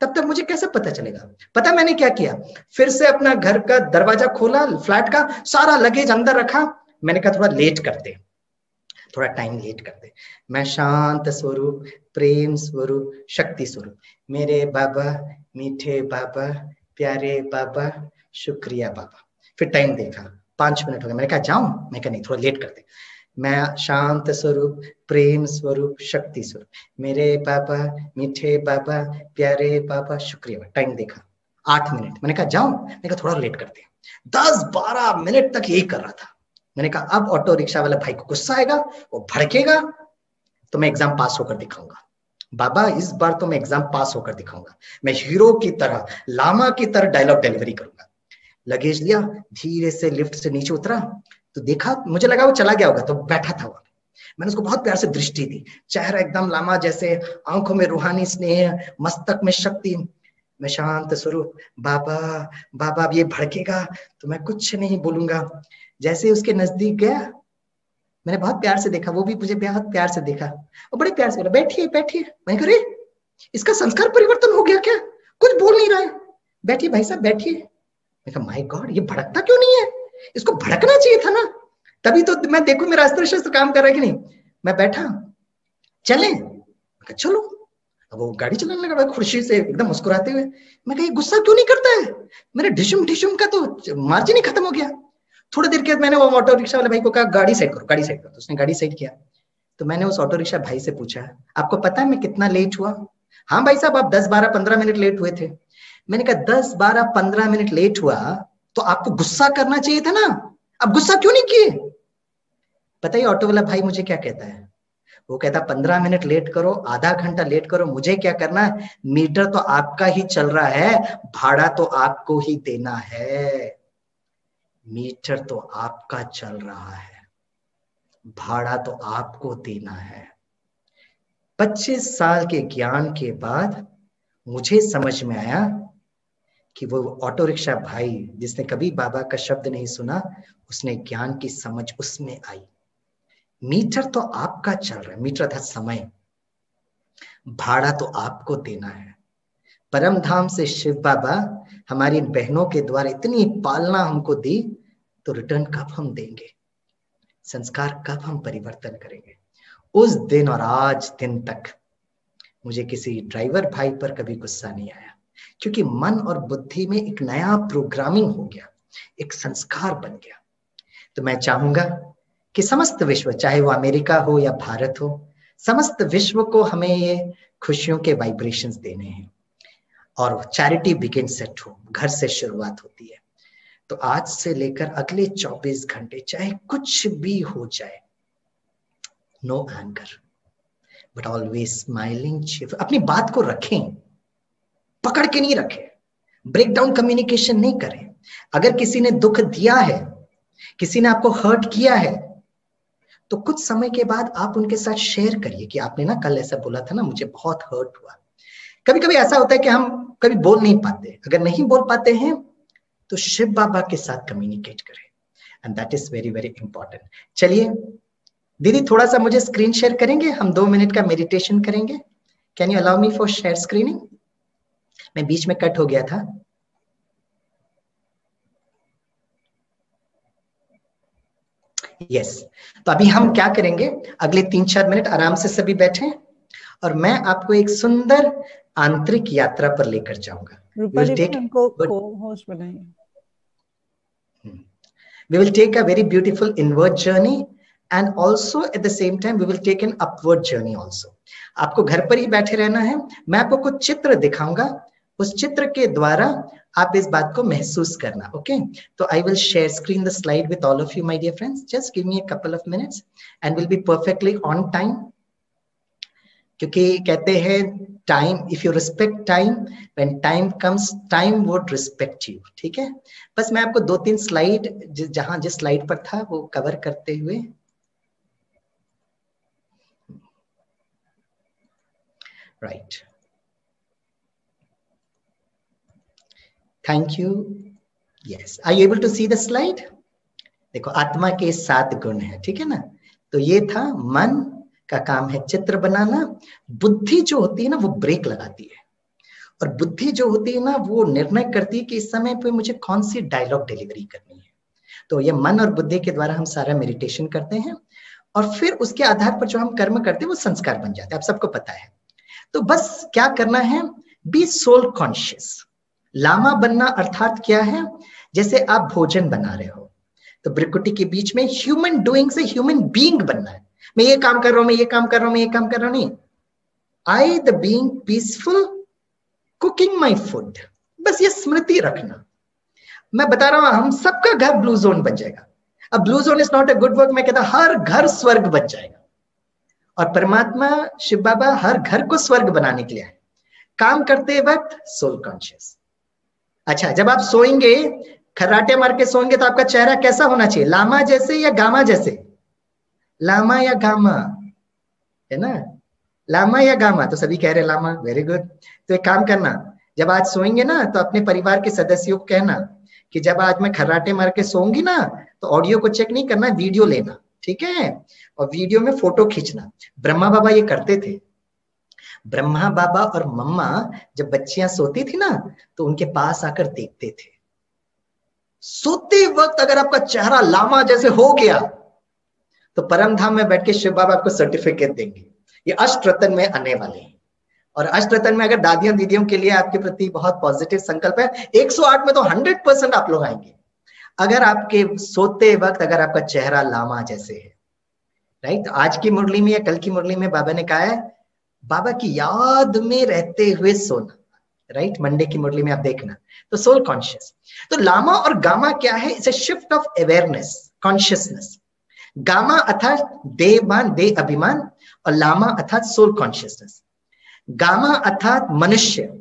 तब तक मुझे कैसे पता चलेगा। पता मैंने क्या किया, फिर से अपना घर का दरवाजा खोला, फ्लैट का सारा लगेज अंदर रखा। मैंने कहा थोड़ा लेट करते, थोड़ा टाइम लेट करते। मैं शांत स्वरूप, प्रेम स्वरूप, शक्ति स्वरूप, मेरे बाबा, मीठे बाबा, प्यारे बाबा, शुक्रिया बाबा। फिर टाइम देखा, 5 मिनट हो गए। मैंने कहा जाऊं, मैं कहा नहीं थोड़ा लेट करते। मैं शांत स्वरूप, प्रेम स्वरूप, शक्ति स्वरूप, मेरे बाबा, मीठे बाबा, प्यारे बाबा, शुक्रिया। टाइम देखा 8 मिनट। मैंने कहा जाऊं, मैंने कहा थोड़ा लेट करते। 10-12 मिनट तक यही कर रहा था। मैंने कहा अब ऑटो रिक्शा वाला भाई को गुस्सा आएगा, वो भड़केगा, तो मैं एग्जाम पास होकर दिखाऊंगा। बाबा इस बार तो मैं एग्जाम पास होकर दिखाऊंगा, मैं हीरो की तरह, लामा की तरह डायलॉग डिलीवरी करूंगा। लगेज लिया, धीरे से लिफ्ट से नीचे उतरा तो देखा, मुझे लगा वो चला गया होगा, तो बैठा था वो। मैंने उसको बहुत प्यार से दृष्टि दी, चेहरा एकदम लामा जैसे, आंखों में रूहानी स्नेह, मस्तक में शक्ति। मैं शांत स्वरूप, बाबा बाबा अब ये भड़केगा तो मैं कुछ नहीं बोलूंगा। जैसे उसके नजदीक गया, मैंने बहुत प्यार से देखा, वो भी मुझे बहुत प्यार से देखा और बड़े प्यार से बोला बैठिए बैठिए। मैं कह रही इसका संस्कार परिवर्तन हो गया क्या, कुछ बोल नहीं रहा है, बैठिए भाई साहब बैठिए। मैं कहा माय गॉड, ये भड़कता क्यों नहीं है, इसको भड़कना चाहिए था ना, तभी तो मैं देखूं मेरा अस्त्र शस्त्र काम कर रहा है कि नहीं। मैं बैठा, चले, चलो। अब वो गाड़ी चलाने लगा खुशी से एकदम मुस्कुराते हुए। मैं कहा गुस्सा क्यों नहीं करता है, मेरे ढिशुम ढिशुम का तो मार्जिन ही खत्म हो गया। थोड़ी देर के बाद मैंने वो ऑटो रिक्शा वाले भाई को कहा गाड़ी साइड करो, गाड़ी साइड करो। तो उसने गाड़ी साइड किया। तो मैंने उस ऑटो रिक्शा भाई से पूछा आपको पता है मैं कितना लेट हुआ। हाँ भाई साहब आप 10-12-15 मिनट लेट हुए थे। मैंने कहा 10-12-15 मिनट लेट हुआ तो आपको गुस्सा करना चाहिए था ना, अब गुस्सा क्यों नहीं किए। पता ही ऑटो वाला भाई मुझे क्या कहता है, वो कहता 15 मिनट लेट करो, आधा घंटा लेट करो, मुझे क्या करना है, मीटर तो आपका ही चल रहा है, भाड़ा तो आपको ही देना है। मीटर तो आपका चल रहा है, भाड़ा तो आपको देना है। 25 साल के ज्ञान के बाद मुझे समझ में आया कि वो ऑटो रिक्शा भाई जिसने कभी बाबा का शब्द नहीं सुना, उसने ज्ञान की समझ उसमें आई। मीटर तो आपका चल रहा है, मीटर था समय, भाड़ा तो आपको देना है। परम धाम से शिव बाबा हमारी बहनों के द्वारा इतनी पालना हमको दी, तो रिटर्न कब हम देंगे, संस्कार कब हम परिवर्तन करेंगे। उस दिन और आज दिन तक मुझे किसी ड्राइवर भाई पर कभी गुस्सा नहीं आया, क्योंकि मन और बुद्धि में एक नया प्रोग्रामिंग हो गया, एक संस्कार बन गया। तो मैं चाहूंगा कि समस्त विश्व, चाहे वो अमेरिका हो या भारत हो, समस्त विश्व को हमें ये खुशियों के वाइब्रेशंस देने हैं। और चैरिटी बिगिंस एट होम, घर से शुरुआत होती है। तो आज से लेकर अगले 24 घंटे चाहे कुछ भी हो जाए, no anger but always smiling, cheerful. अपनी बात को रखें, पकड़ के नहीं रखें, ब्रेक डाउन कम्युनिकेशन नहीं करें। अगर किसी ने दुख दिया है, किसी ने आपको हर्ट किया है, तो कुछ समय के बाद आप उनके साथ शेयर करिए कि आपने ना कल ऐसा बोला था ना, मुझे बहुत हर्ट हुआ। कभी कभी ऐसा होता है कि हम कभी बोल नहीं पाते, अगर नहीं बोल पाते हैं तो शिव बाबा के साथ कम्युनिकेट करें, and that is very very important. चलिए दीदी थोड़ा सा मुझे स्क्रीन शेयर करेंगे, हम 2 मिनट का मेडिटेशन करेंगे। Can you allow me for share screening. मैं बीच में कट हो गया था। यस, तो अभी हम क्या करेंगे, अगले 3-4 मिनट आराम से सभी बैठे और मैं आपको एक सुंदर आंतरिक यात्रा पर लेकर जाऊंगा। We will take a very beautiful inward journey and also at the same time we will take an upward journey also. आपको घर पर ही बैठे रहना है, मैं आपको कुछ चित्र दिखाऊंगा, उस चित्र के द्वारा आप इस बात को महसूस करना। ओके, तो I will share screen the slide with all of you my dear friends. Just give me a couple of minutes and we'll be perfectly on time. क्योंकि कहते हैं time, if you respect time, when time comes time would respect you. ठीक है, बस मैं आपको 2-3 slide जहां जिस स्लाइड पर था वो कवर करते हुए, right, thank you, yes, are you able to see the slide? देखो, आत्मा के 7 गुण है, ठीक है ना। तो ये था, मन का काम है चित्र बनाना, बुद्धि जो होती है ना वो ब्रेक लगाती है, और बुद्धि जो होती है ना वो निर्णय करती है कि इस समय पे मुझे कौन सी डायलॉग डिलीवरी करनी है। तो ये मन और बुद्धि के द्वारा हम सारा मेडिटेशन करते हैं, और फिर उसके आधार पर जो हम कर्म करते हैं वो संस्कार बन जाते हैं, आप सबको पता है। तो बस क्या करना है, बी सोल कॉन्शियस। लामा बनना अर्थात क्या है, जैसे आप भोजन बना रहे हो तो ब्रिकुटी के बीच में ह्यूमन डूइंग से ह्यूमन बीइंग बनना है। मैं ये काम कर रहा हूं, मैं ये काम कर रहा हूं, मैं ये काम कर रहा हूं, नहीं, I the being peaceful cooking my food, बस ये स्मृति रखना। मैं बता रहा हूं हम सबका घर ब्लू जोन बन जाएगा। अब blue zone is not a good work, मैं कहता हर घर स्वर्ग बन जाएगा, और परमात्मा शिव बाबा हर घर को स्वर्ग बनाने के लिए है। काम करते वक्त सोल कॉन्शियस। अच्छा, जब आप सोएंगे, खर्राटे मार के सोएंगे तो आपका चेहरा कैसा होना चाहिए, लामा जैसे या गामा जैसे? लामा या गामा, है ना, लामा या गामा? तो सभी कह रहे लामा, वेरी गुड। तो एक काम करना, जब आज सोएंगे ना तो अपने परिवार के सदस्यों को कहना कि जब आज मैं खर्राटे मार के सोऊंगी ना तो ऑडियो को चेक नहीं करना, वीडियो लेना, ठीक है, और वीडियो में फोटो खींचना। ब्रह्मा बाबा ये करते थे। ब्रह्मा बाबा और मम्मा जब बच्चियां सोती थी ना तो उनके पास आकर देखते थे। सोते वक्त अगर आपका चेहरा लामा जैसे हो गया तो परम धाम में बैठ के शिव बाबा आपको सर्टिफिकेट देंगे, ये अष्टरत्न में आने वाले हैं। और अष्टरत्न में अगर दादियों दीदियों के लिए आपके प्रति बहुत पॉजिटिव संकल्प है, 108 में तो 100% आप लोग आएंगे अगर आपके सोते वक्त अगर आपका चेहरा लामा जैसे है, राइट। तो आज की मुरली में या कल की मुरली में बाबा ने कहा है बाबा की याद में रहते हुए सोना, राइट। मंडे की मुरली में आप देखना, तो सोल कॉन्शियस। तो लामा और गामा क्या है, it's a shift of awareness, consciousness. Gamma अर्थात देहभान, देह अभिमान, और लामा अर्थात सोल कॉन्शियसनेस। गामा अर्थात मनुष्य,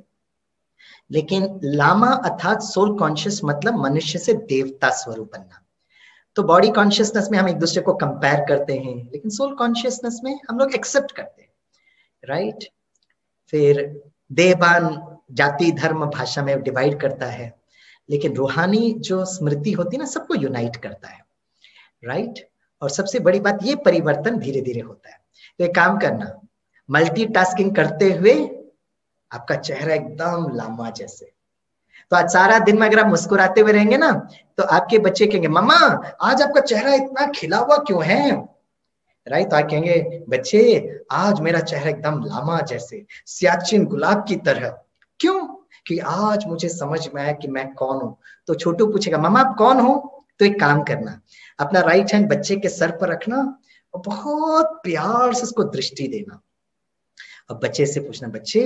लेकिन लामा अर्थात सोल कॉन्शियस, मतलब मनुष्य से देवता स्वरूप बनना। तो बॉडी कॉन्शियसनेस में हम एक दूसरे को कंपेयर करते हैं, लेकिन सोल कॉन्शियसनेस में हम लोग एक्सेप्ट करते हैं, राइट। फिर देहभान जाति धर्म भाषा में डिवाइड करता है, लेकिन रूहानी जो स्मृति होती है ना सबको यूनाइट करता है, राइट। और सबसे बड़ी बात, ये परिवर्तन धीरे धीरे होता है। तो एक काम करना, मल्टीटास्किंग करते हुए आपका चेहरा एकदम लामा जैसे। तो आज सारा दिन में अगर आप मुस्कुराते हुए रहेंगे ना तो आपके बच्चे कहेंगे मम्मा आज आपका चेहरा इतना खिला हुआ क्यों है, राइट। तो आप कहेंगे बच्चे आज मेरा चेहरा एकदम लामा जैसे, सियाचिन गुलाब की तरह। क्यों? कि आज मुझे समझ में आया कि मैं कौन हूं। तो छोटू पूछेगा मम्मा आप कौन हो? तो एक काम करना, अपना राइट हैंड बच्चे के सर पर रखना और बहुत प्यार से उसको दृष्टि देना। अब बच्चे से पूछना बच्चे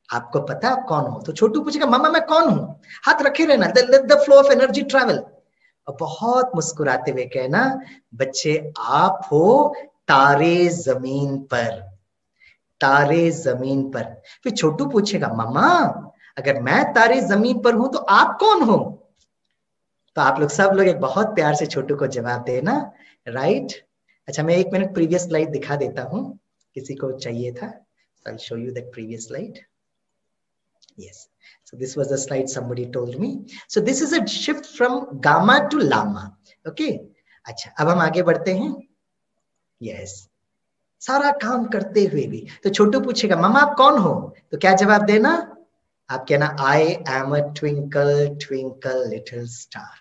आपको पता आप कौन हो? तो छोटू पूछेगा मम्मा मैं कौन हूं? हाथ रखे रहना, let the flow of energy travel. और बहुत मुस्कुराते हुए कहना बच्चे आप हो तारे जमीन पर, तारे जमीन पर। फिर छोटू पूछेगा मम्मा अगर मैं तारे जमीन पर हूं तो आप कौन हो? तो आप लोग सब लोग एक बहुत प्यार से छोटू को जवाब देना, राइट। अच्छा, मैं 1 मिनट प्रीवियस स्लाइड दिखा देता हूं, किसी को चाहिए था। I'll show you that previous slide. Yes. So this was the slide somebody told me. So this is a shift from gamma to lama. Okay. अच्छा, अब हम आगे बढ़ते हैं। Yes. सारा काम करते हुए भी तो छोटू पूछेगा मम्मा आप कौन हो? तो क्या जवाब देना? आप कहना I am a twinkle twinkle little star.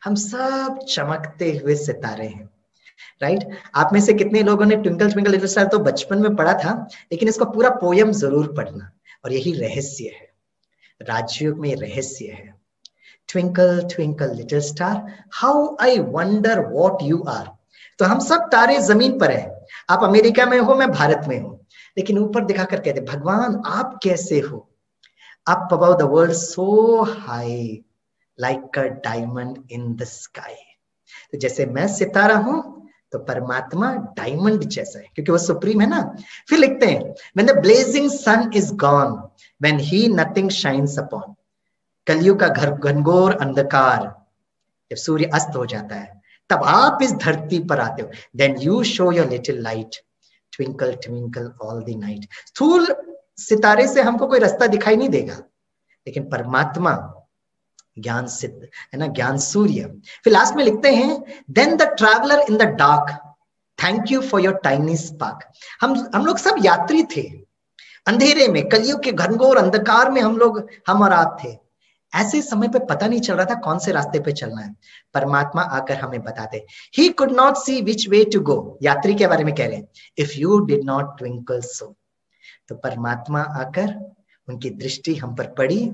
हम सब चमकते हुए सितारे हैं, राइट। आप में से कितने लोगों ने ट्विंकल ट्विंकल लिटिल स्टार तो बचपन में पढ़ा था, लेकिन इसका पूरा पोयम जरूर पढ़ना। और यही रहस्य है, राजयोग में रहस्य है। Twinkle twinkle little star how I wonder what you are. तो हम सब तारे जमीन पर हैं। आप अमेरिका में हो, मैं भारत में हूं, लेकिन ऊपर दिखाकर कहते भगवान आप कैसे हो? Up above the world so high like a diamond in the sky. तो जैसे मैं सितारा हूं तो परमात्मा डायमंड जैसा है क्योंकि वो सुप्रीम है ना। फिर लिखते हैं when the blazing sun is gone, when he nothing shines upon, कलयुग का घनघोर अंधकार, जब सूर्य अस्त हो जाता है तब आप इस धरती पर आते हो, then you show your little light, twinkle twinkle all the night। स्थूल सितारे से हमको कोई रास्ता दिखाई नहीं देगा, लेकिन परमात्मा ज्ञान सिद्ध है ना, ज्ञान सूर्य। फिर लास्ट में लिखते हैं then the traveller in the dark, thank you for your tiny spark. हम लोग सब यात्री थे अंधेरे में, कलयुग के घनघोर अंधकार में हम और आप थे। ऐसे समय पे पता नहीं चल रहा था कौन से रास्ते पे चलना है, परमात्मा आकर हमें बताते। He could not see which way to go, यात्री के बारे में कह रहे हैं, if you did not twinkle so. तो परमात्मा आकर उनकी दृष्टि हम पर पड़ी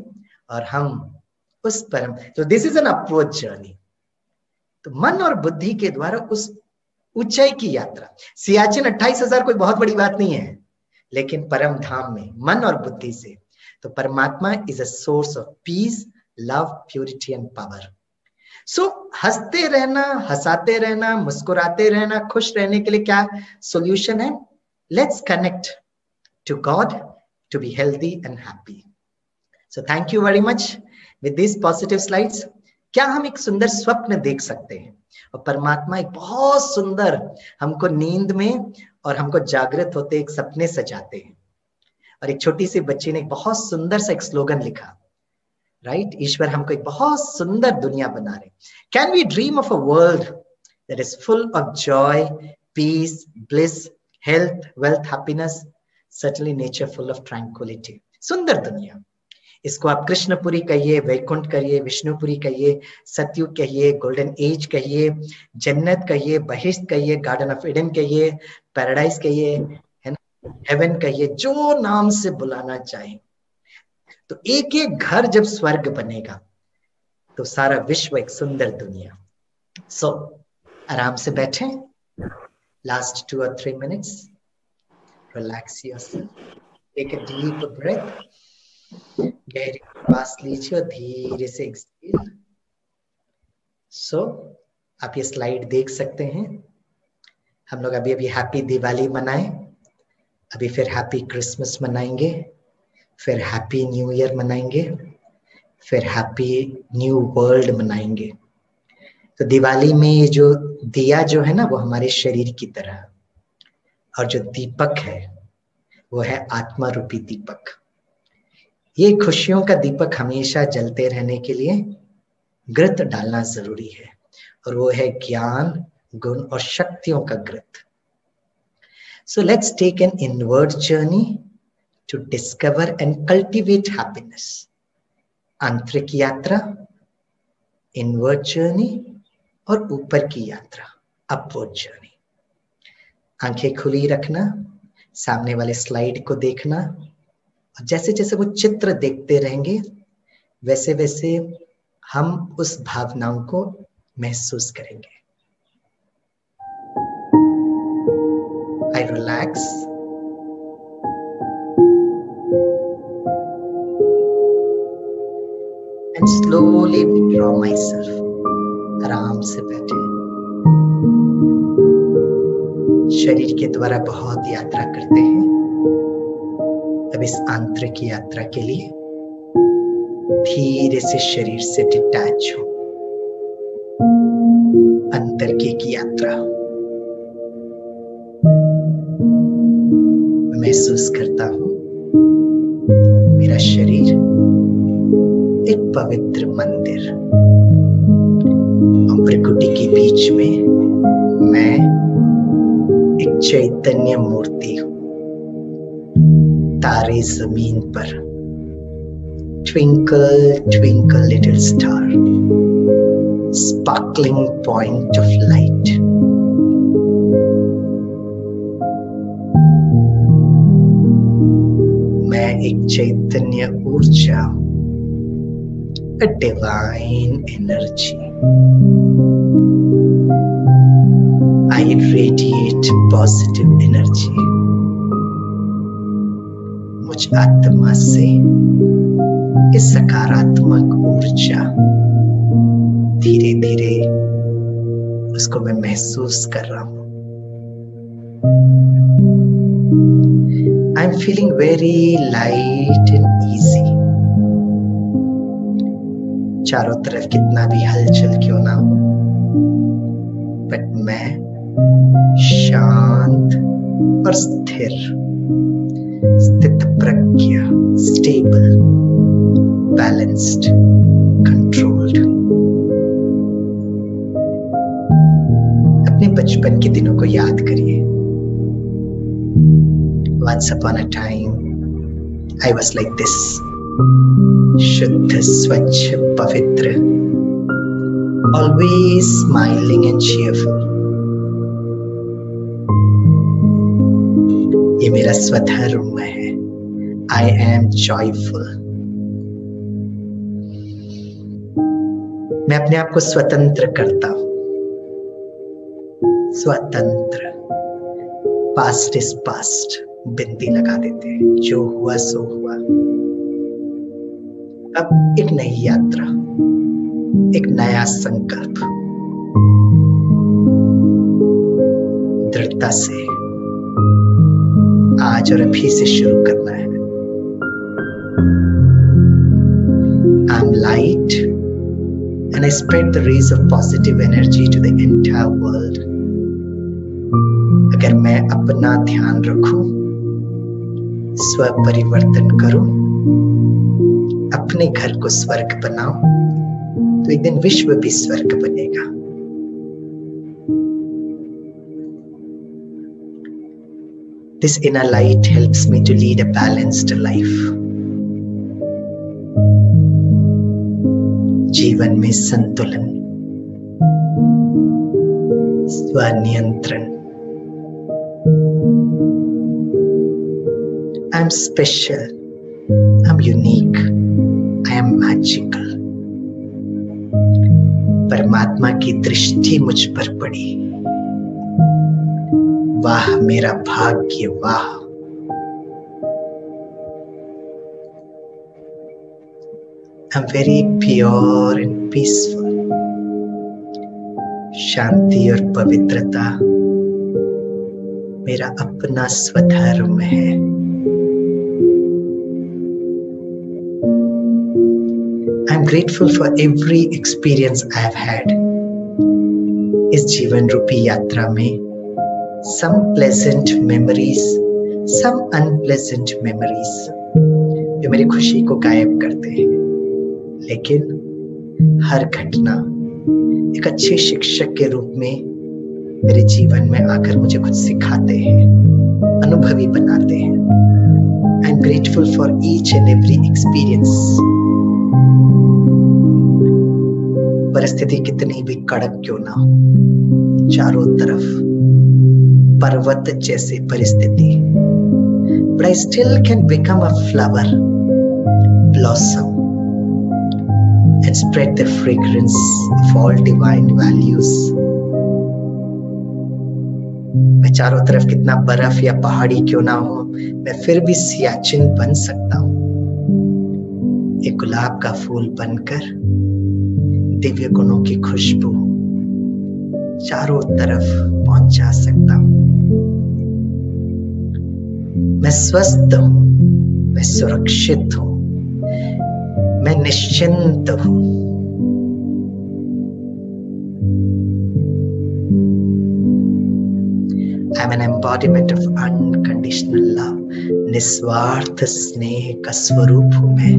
और हम उस परम, तो this is an upward journey. तो मन और बुद्धि के द्वारा उस ऊंचाई की यात्रा। सियाचिन 28,000 कोई बहुत बड़ी बात नहीं है, लेकिन परम धाम में मन और बुद्धि से, तो परमात्मा is a source of peace, love, purity and power. So हंसते रहना, हंसाते रहना, मुस्कुराते रहना, खुश रहने के लिए क्या सॉल्यूशन है? Let's connect to God to be healthy and happy. So thank you very much. With this positive slides, क्या हम एक सुंदर स्वप्न देख सकते हैं? और परमात्मा एक बहुत सुंदर हमको नींद में और हमको जागृत होते एक सपने सजाते हैं। और एक छोटी सी बच्ची ने एक बहुत सुंदर सा एक स्लोगन लिखा, राइट? ईश्वर हमको एक बहुत सुंदर दुनिया बना रहे। Can we dream of a world that is full of joy, peace, bliss, health, wealth, happiness, certainly nature full of tranquillity. सुंदर दुनिया, इसको आप कृष्णपुरी कहिए, वैकुंठ कहिए, विष्णुपुरी कहिए, सतयुग कहिए, गोल्डन एज कहिए, जन्नत कहिए, बहिश्त कहिए, गार्डन ऑफ ईडन कहिए, पैराडाइज कहिए, है ना, हेवन कहिए, जो नाम से बुलाना चाहे। तो एक एक घर जब स्वर्ग बनेगा तो सारा विश्व एक सुंदर दुनिया। सो आराम से बैठे, last 2 or 3 minutes, relax yourself, take a deep breath, गहरी सांस लीजिए और धीरे से एक्सहेल। सो आप ये स्लाइड देख सकते हैं। हम लोग अभी हैप्पी दिवाली मनाए, अभी फिर हैप्पी क्रिसमस मनाएंगे, फिर हैप्पी न्यू ईयर मनाएंगे, फिर हैप्पी न्यू वर्ल्ड मनाएंगे। तो दिवाली में ये जो दिया जो है ना, वो हमारे शरीर की तरह, और जो दीपक है वो है आत्मा रूपी दीपक। ये खुशियों का दीपक हमेशा जलते रहने के लिए घृत डालना जरूरी है, और वो है ज्ञान, गुण और शक्तियों का घृत। So let's take an inward journey to discover and cultivate happiness. आंतरिक यात्रा, इनवर्ड जर्नी, और ऊपर की यात्रा, अपवर्ड जर्नी। आंखें खुली रखना, सामने वाले स्लाइड को देखना, और जैसे जैसे वो चित्र देखते रहेंगे वैसे वैसे हम उस भावनाओं को महसूस करेंगे। I relax and slowly withdraw myself. आराम से बैठे। शरीर के द्वारा बहुत यात्रा करते हैं, अब इस आंतरिक यात्रा के लिए धीरे से शरीर से डिटैच हो। अंतर की एक यात्रा मैं महसूस करता हूं, मेरा शरीर एक पवित्र मंदिर, और प्रकृति के बीच में मैं एक चैतन्य मूर्ति हूं। तारे जमीन पर, twinkle twinkle little star, sparkling point of light. मैं एक चैतन्य ऊर्जा, a divine energy. I radiate positive energy. मुझ आत्मा से इस सकारात्मक ऊर्जा धीरे धीरे उसको मैं महसूस कर रहा हूं। I'm feeling very light and easy. चारों तरफ कितना भी हलचल क्यों ना हो, बट मैं शांत और स्थिर, स्थित प्रज्ञ, स्टेबल, बैलेंस्ड, कंट्रोल्ड। अपने बचपन के दिनों को याद करिए। Once upon a time, I was like this. शुद्ध, स्वच्छ, पवित्र, always smiling and cheerful. ये मेरा स्वधर्म है। I am joyful. मैं अपने आप को स्वतंत्र करता हूं। स्वतंत्र, पास्ट इज पास्ट, बिंदी लगा देते हैं। जो हुआ सो हुआ। अब एक नई यात्रा, एक नया संकल्प, दृढ़ता से आज और अभी से शुरू करना है। I am light and I spread the rays of positive energy to the entire world. अगर मैं अपना ध्यान रखूं, स्व परिवर्तन करूं, अपने घर को स्वर्ग बनाऊं, तो एक दिन विश्व भी स्वर्ग बनेगा। This inner light helps me to lead a balanced life. जीवन में संतुलन, स्वनियंत्रण। I'm special. I'm unique. I am magical. परमात्मा की दृष्टि मुझ पर पड़ी। वाह मेरा भाग्य, वाह। I'm very pure and peaceful. शांति और पवित्रता मेरा अपना स्वधर्म है। I'm grateful for every experience I have had. इस जीवन रूपी यात्रा में some pleasant memories, some unpleasant memories, जो मेरी खुशी को गायब करते हैं, लेकिन हर घटना एक अच्छे शिक्षक के रूप में मेरे जीवन में आकर मुझे कुछ सिखाते हैं, अनुभवी बनाते हैं। I'm grateful for each and every experience. परिस्थिति कितनी भी कड़क क्यों ना हो, चारों तरफ पर्वत जैसे परिस्थिति, but I still can become a flower, blossom, and spread the fragrance of all divine values. मैं चारों तरफ कितना बर्फ या पहाड़ी क्यों ना हो, मैं फिर भी सियाचिन बन सकता हूँ। एक गुलाब का फूल बनकर दिव्य गुणों की खुशबू चारों तरफ पहुंचा सकता हूं। मैं स्वस्थ हूं, मैं सुरक्षित हूं, मैं निश्चिंत हूं। I am an embodiment of unconditional love. निस्वार्थ स्नेह का स्वरूप हूं मैं।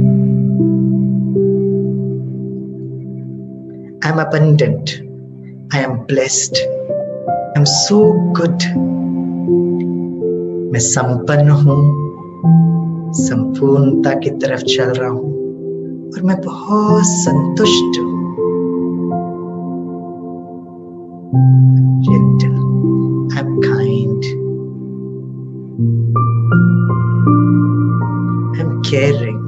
I am abundant. I am blessed. I am so good. मैं संपन्न हूं, संपूर्णता की तरफ चल रहा हूं और मैं बहुत संतुष्ट हूं। Gentle. I am kind. I am caring.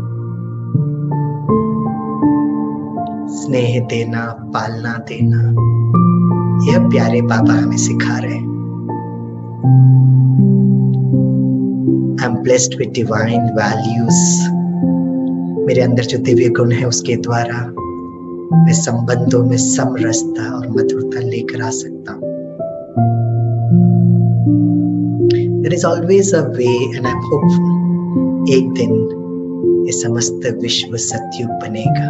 स्नेह देना, पालना देना, यह प्यारे बाबा हमें सिखा रहे हैं। I'm blessed with divine values. मेरे अंदर जो दिव्य गुण है उसके द्वारा मैं संबंधों में समरसता और मधुरता लेकर आ सकता हूँ। There is always a way and I'm hopeful एक दिन ये समस्त विश्व सतयुग बनेगा।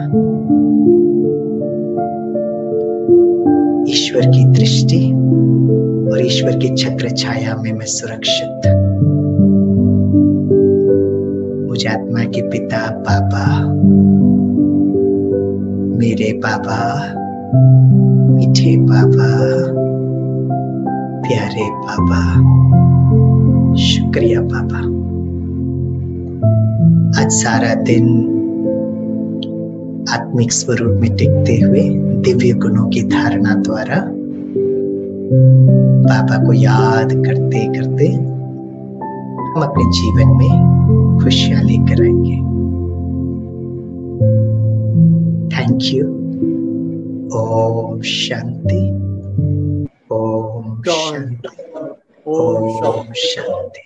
ईश्वर की दृष्टि और ईश्वर की छत्र छाया में मैं सुरक्षित। मुझे आत्मा के पिता बाबा, मेरे बाबा, मीठे बाबा, प्यारे बाबा, शुक्रिया बाबा। आज सारा दिन आत्मिक स्वरूप में टिकते हुए दिव्य गुणों की धारणा द्वारा बाबा को याद करते करते हम अपने जीवन में खुशियां लेकर आएंगे। Thank you. Om Shanti, Om Shanti, Om Shanti.